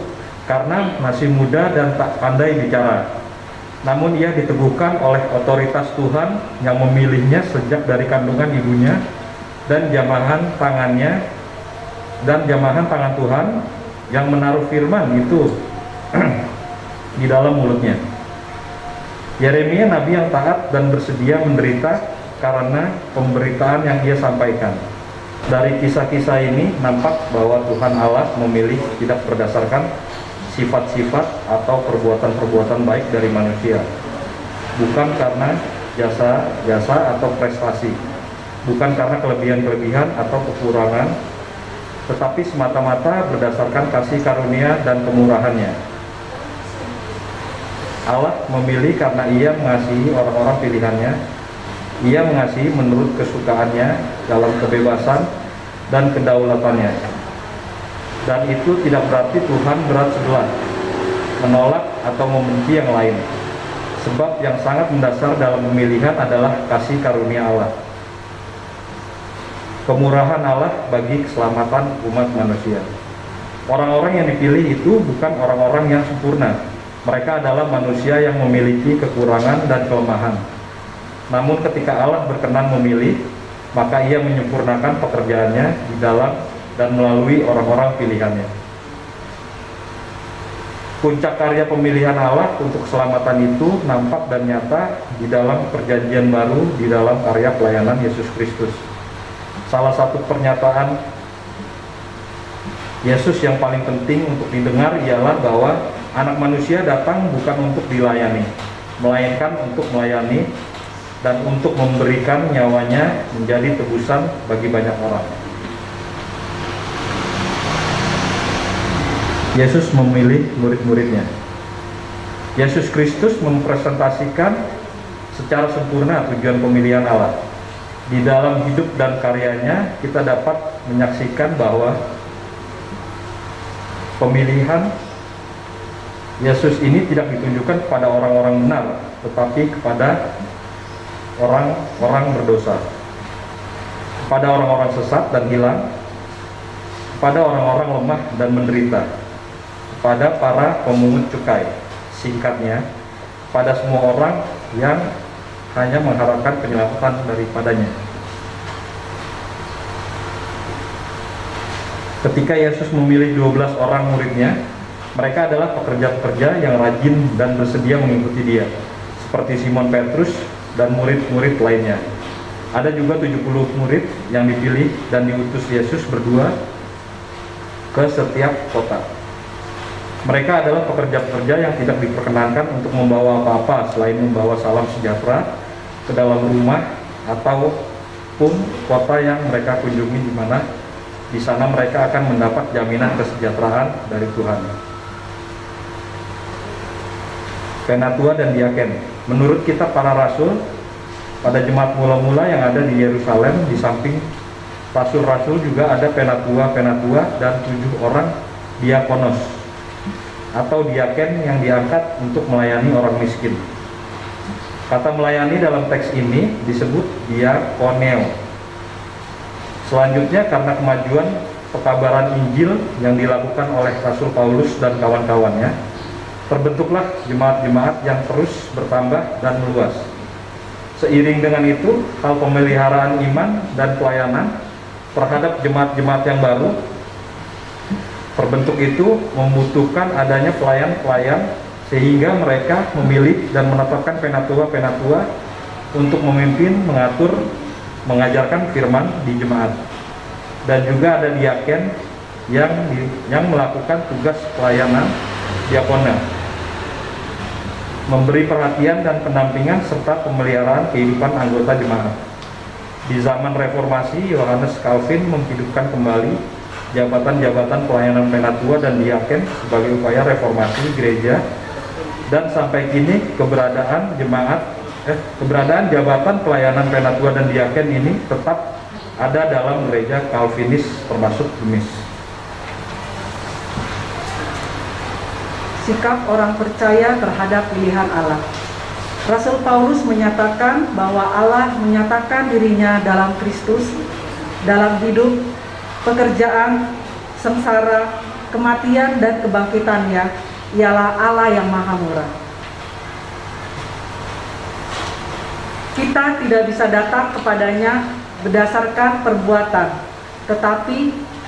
karena masih muda dan tak pandai bicara. Namun ia diteguhkan oleh otoritas Tuhan yang memilihnya sejak dari kandungan ibunya, dan jamahan tangan Tuhan yang menaruh firman itu di dalam mulutnya. Yeremia nabi yang taat dan bersedia menderita karena pemberitaan yang ia sampaikan. Dari kisah-kisah ini nampak bahwa Tuhan Allah memilih tidak berdasarkan sifat-sifat atau perbuatan-perbuatan baik dari manusia, bukan karena jasa-jasa atau prestasi, bukan karena kelebihan-kelebihan atau kekurangan, tetapi semata-mata berdasarkan kasih karunia dan kemurahannya. Allah memilih karena ia mengasihi orang-orang pilihannya. Ia mengasihi menurut kesukaannya dalam kebebasan dan kedaulatannya. Dan itu tidak berarti Tuhan berat sebelah, menolak atau membenci yang lain. Sebab yang sangat mendasar dalam pemilihan adalah kasih karunia Allah, kemurahan Allah bagi keselamatan umat manusia. Orang-orang yang dipilih itu bukan orang-orang yang sempurna. Mereka adalah manusia yang memiliki kekurangan dan kelemahan. Namun ketika Allah berkenan memilih, maka ia menyempurnakan pekerjaannya di dalam dan melalui orang-orang pilihannya. Puncak karya pemilihan Allah untuk keselamatan itu nampak dan nyata di dalam perjanjian baru, di dalam karya pelayanan Yesus Kristus. Salah satu pernyataan Yesus yang paling penting untuk didengar ialah bahwa Anak Manusia datang bukan untuk dilayani, melainkan untuk melayani dan untuk memberikan nyawanya menjadi tebusan bagi banyak orang. Yesus memilih murid-muridnya. Yesus Kristus mempresentasikan secara sempurna tujuan pemilihan Allah. Di dalam hidup dan karyanya kita dapat menyaksikan bahwa pemilihan Yesus ini tidak ditunjukkan kepada orang-orang benar, tetapi kepada orang-orang berdosa, kepada orang-orang sesat dan hilang, kepada orang-orang lemah dan menderita, kepada para pemungut cukai. Singkatnya, pada semua orang yang hanya mengharapkan penyelamatan daripadanya. Ketika Yesus memilih 12 orang muridnya, mereka adalah pekerja-pekerja yang rajin dan bersedia mengikuti dia, seperti Simon Petrus dan murid-murid lainnya. Ada juga 70 murid yang dipilih dan diutus Yesus berdua ke setiap kota. Mereka adalah pekerja-pekerja yang tidak diperkenankan untuk membawa apa-apa selain membawa salam sejahtera ke dalam rumah ataupun kota yang mereka kunjungi, di mana di sana mereka akan mendapat jaminan kesejahteraan dari Tuhan. Penatua dan diaken. Menurut kitab para rasul, pada jemaat mula-mula yang ada di Yerusalem, di samping rasul-rasul juga ada penatua dan 7 orang diakonos atau diaken yang diangkat untuk melayani orang miskin. Kata melayani dalam teks ini disebut diakoneo. Selanjutnya, karena kemajuan pekabaran Injil yang dilakukan oleh Rasul Paulus dan kawan-kawannya, terbentuklah jemaat-jemaat yang terus bertambah dan meluas. Seiring dengan itu, hal pemeliharaan iman dan pelayanan terhadap jemaat-jemaat yang baru terbentuk itu membutuhkan adanya pelayan-pelayan sehingga mereka memilih dan menetapkan penatua-penatua untuk memimpin, mengatur, mengajarkan firman di jemaat. Dan juga ada diaken yang melakukan tugas pelayanan diakona, memberi perhatian dan pendampingan serta pemeliharaan kehidupan anggota jemaat. Di zaman reformasi, Yohanes Calvin menghidupkan kembali jabatan-jabatan pelayanan penatua dan diaken sebagai upaya reformasi gereja, dan sampai kini keberadaan jabatan pelayanan penatua dan diaken ini tetap ada dalam gereja Calvinis termasuk Gemis. Sikap orang percaya terhadap pilihan Allah. Rasul Paulus menyatakan bahwa Allah menyatakan dirinya dalam Kristus, dalam hidup, pekerjaan, sengsara, kematian dan kebangkitannya, ialah Allah yang maha murah. Kita tidak bisa datang kepadanya berdasarkan perbuatan, tetapi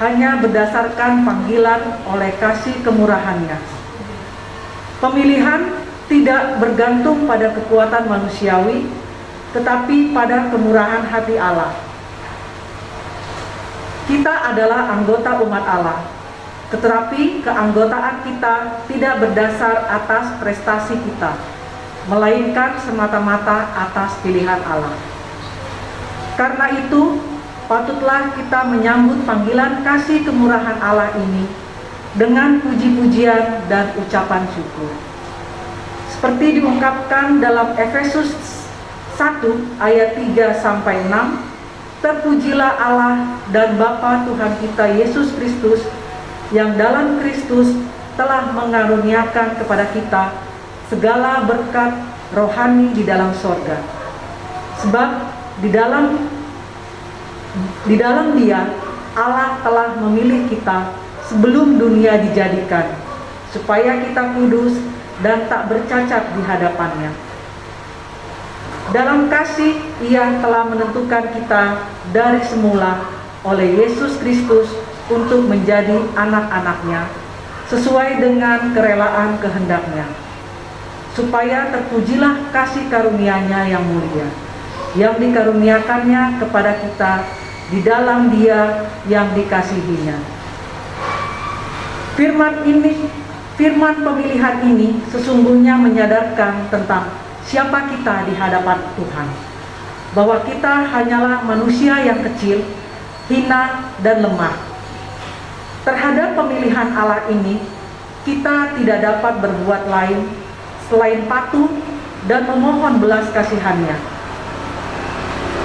hanya berdasarkan panggilan oleh kasih kemurahannya. Pemilihan tidak bergantung pada kekuatan manusiawi, tetapi pada kemurahan hati Allah. Kita adalah anggota umat Allah, tetapi keanggotaan kita tidak berdasar atas prestasi kita, melainkan semata-mata atas pilihan Allah. Karena itu, patutlah kita menyambut panggilan kasih kemurahan Allah ini dengan puji-pujian dan ucapan syukur. Seperti diungkapkan dalam Efesus 1 ayat 3-6, terpujilah Allah dan Bapa Tuhan kita Yesus Kristus, yang dalam Kristus telah mengaruniakan kepada kita segala berkat rohani di dalam sorga. Sebab di dalam Dia Allah telah memilih kita sebelum dunia dijadikan, supaya kita kudus dan tak bercacat di hadapannya. Dalam kasih Ia telah menentukan kita dari semula oleh Yesus Kristus untuk menjadi anak-anaknya, sesuai dengan kerelaan kehendaknya, supaya terpujilah kasih karunia-Nya yang mulia, yang dikaruniakannya kepada kita di dalam Dia yang dikasihinya. Firman pemilihan ini sesungguhnya menyadarkan tentang siapa kita di hadapan Tuhan, bahwa kita hanyalah manusia yang kecil, hina dan lemah. Terhadap pemilihan Allah ini, kita tidak dapat berbuat lain selain patuh dan memohon belas kasihannya.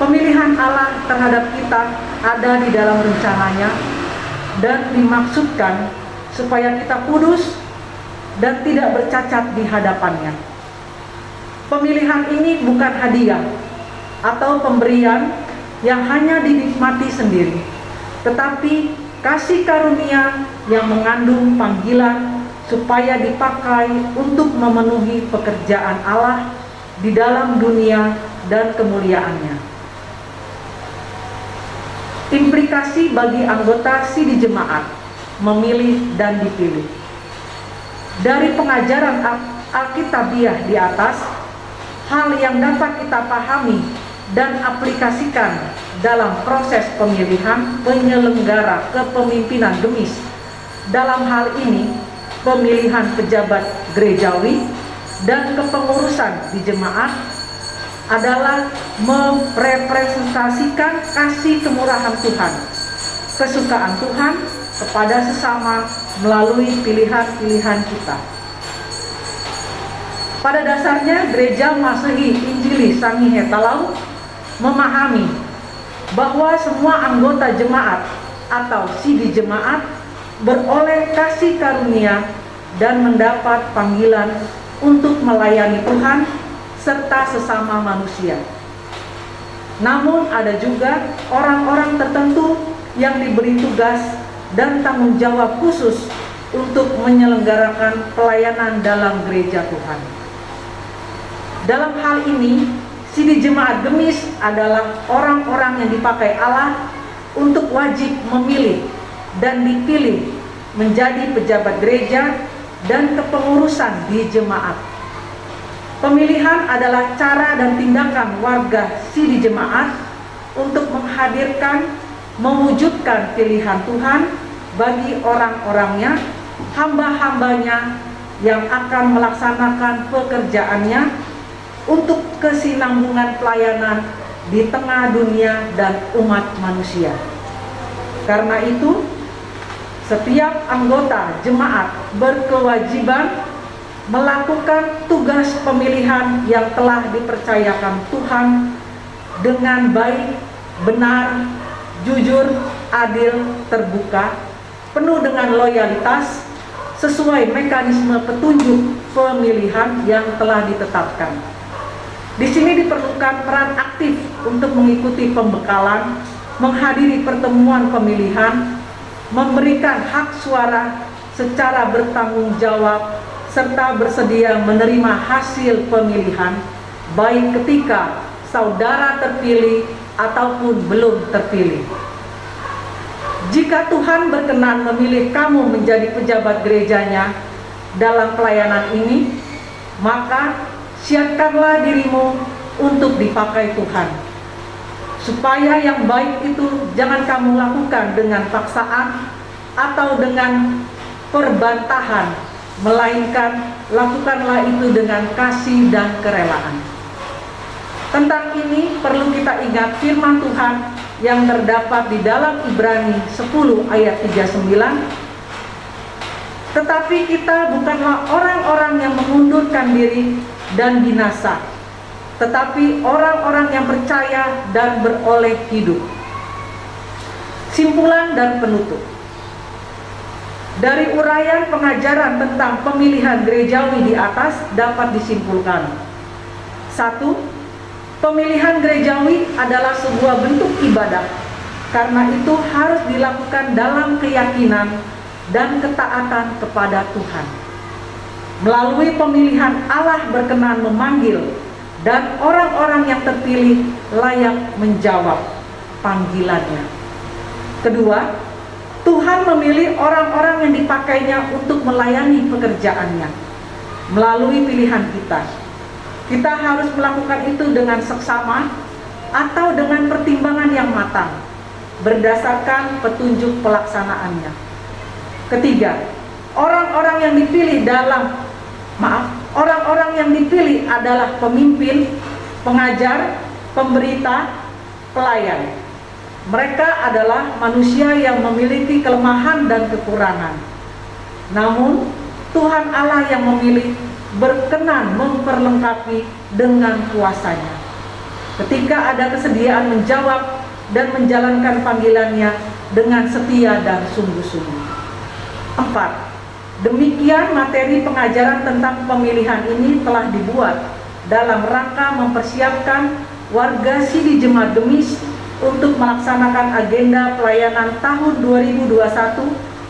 Pemilihan Allah terhadap kita ada di dalam rencananya dan dimaksudkan supaya kita kudus dan tidak bercacat di hadapannya. Pemilihan ini bukan hadiah atau pemberian yang hanya dinikmati sendiri, tetapi kasih karunia yang mengandung panggilan supaya dipakai untuk memenuhi pekerjaan Allah di dalam dunia dan kemuliaannya. Implikasi bagi anggota di jemaat memilih dan dipilih. Dari pengajaran Alkitabiah di atas, hal yang dapat kita pahami dan aplikasikan dalam proses pemilihan penyelenggara kepemimpinan Gemis. Dalam hal ini, pemilihan pejabat gerejawi dan kepengurusan di jemaat adalah merepresentasikan kasih kemurahan Tuhan, kesukaan Tuhan kepada sesama melalui pilihan-pilihan kita. Pada dasarnya, gereja Masehi Injili Sangihe Talau memahami bahwa semua anggota jemaat atau di jemaat beroleh kasih karunia dan mendapat panggilan untuk melayani Tuhan serta sesama manusia. Namun ada juga orang-orang tertentu yang diberi tugas dan tanggung jawab khusus untuk menyelenggarakan pelayanan dalam gereja Tuhan. Dalam hal ini, di jemaat Gemis adalah orang-orang yang dipakai Allah untuk wajib memilih dan dipilih menjadi pejabat gereja dan kepengurusan di jemaat. Pemilihan adalah cara dan tindakan warga di jemaat untuk menghadirkan, mewujudkan pilihan Tuhan bagi orang-orangnya, hamba-hambanya yang akan melaksanakan pekerjaannya untuk kesinambungan pelayanan di tengah dunia dan umat manusia. Karena itu, setiap anggota jemaat berkewajiban melakukan tugas pemilihan yang telah dipercayakan Tuhan dengan baik, benar, jujur, adil, terbuka, penuh dengan loyalitas, sesuai mekanisme petunjuk pemilihan yang telah ditetapkan. Di sini diperlukan peran aktif untuk mengikuti pembekalan, menghadiri pertemuan pemilihan, memberikan hak suara secara bertanggung jawab, serta bersedia menerima hasil pemilihan, baik ketika saudara terpilih ataupun belum terpilih. Jika Tuhan berkenan memilih kamu menjadi pejabat gerejanya dalam pelayanan ini, maka siapkanlah dirimu untuk dipakai Tuhan. Supaya yang baik itu jangan kamu lakukan dengan paksaan atau dengan perbantahan, melainkan lakukanlah itu dengan kasih dan kerelaan. Tentang ini perlu kita ingat firman Tuhan yang terdapat di dalam Ibrani 10 ayat 39. Tetapi kita bukanlah orang-orang yang mengundurkan diri dan binasa, tetapi orang-orang yang percaya dan beroleh hidup. Simpulan dan penutup. Dari uraian pengajaran tentang pemilihan gerejawi di atas dapat disimpulkan. 1. Pemilihan gerejawi adalah sebuah bentuk ibadah. Karena itu harus dilakukan dalam keyakinan dan ketaatan kepada Tuhan. Melalui pemilihan Allah berkenan memanggil dan orang-orang yang terpilih layak menjawab panggilannya. Kedua, Tuhan memilih orang-orang yang dipakainya untuk melayani pekerjaannya. Melalui pilihan kita, kita harus melakukan itu dengan seksama atau dengan pertimbangan yang matang, berdasarkan petunjuk pelaksanaannya. Ketiga, orang-orang yang dipilih adalah pemimpin, pengajar, pemberita, pelayan. Mereka adalah manusia yang memiliki kelemahan dan kekurangan. Namun, Tuhan Allah yang memilih berkenan memperlengkapi dengan kuasanya. Ketika ada kesediaan menjawab dan menjalankan panggilannya dengan setia dan sungguh-sungguh. 4. Demikian materi pengajaran tentang pemilihan ini telah dibuat dalam rangka mempersiapkan warga Sidi Jemaat Gemis untuk melaksanakan agenda pelayanan tahun 2021,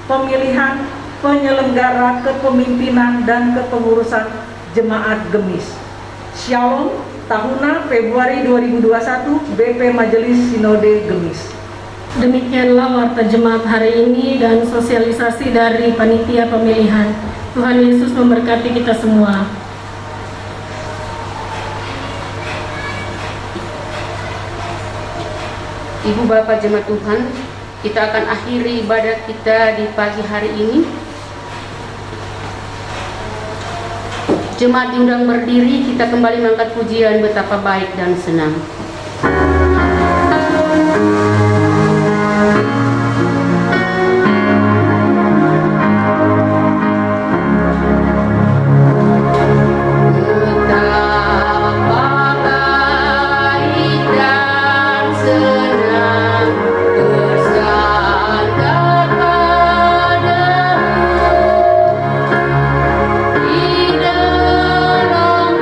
pemilihan penyelenggara kepemimpinan dan kepengurusan Jemaat Gemis. Shalom, Tahuna Februari 2021, BP Majelis Sinode Gemis. Demikianlah warta jemaat hari ini dan sosialisasi dari panitia pemilihan. Tuhan Yesus memberkati kita semua. Ibu Bapak Jemaat Tuhan, kita akan akhiri ibadat kita di pagi hari ini. Jemaat diundang berdiri, kita kembali mengangkat pujian betapa baik dan senang. Di dalam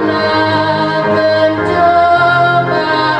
pencobaan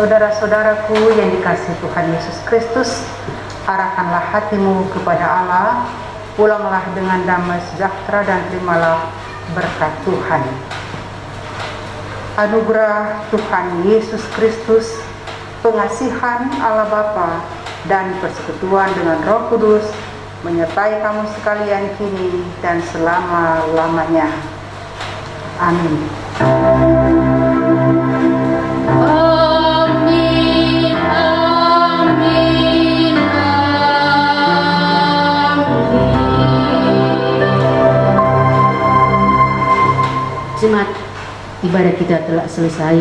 Saudara-saudaraku yang dikasihi Tuhan Yesus Kristus, arahkanlah hatimu kepada Allah, pulanglah dengan damai sejahtera dan terimalah berkat Tuhan. Anugerah Tuhan Yesus Kristus, pengasihan Allah Bapa, dan persekutuan dengan Roh Kudus menyertai kamu sekalian kini dan selama-lamanya. Amin. Amin, amin, amin. Jemaat, ibadah kita telah selesai.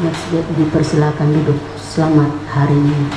Masjid dipersilakan duduk. Selamat hari Minggu.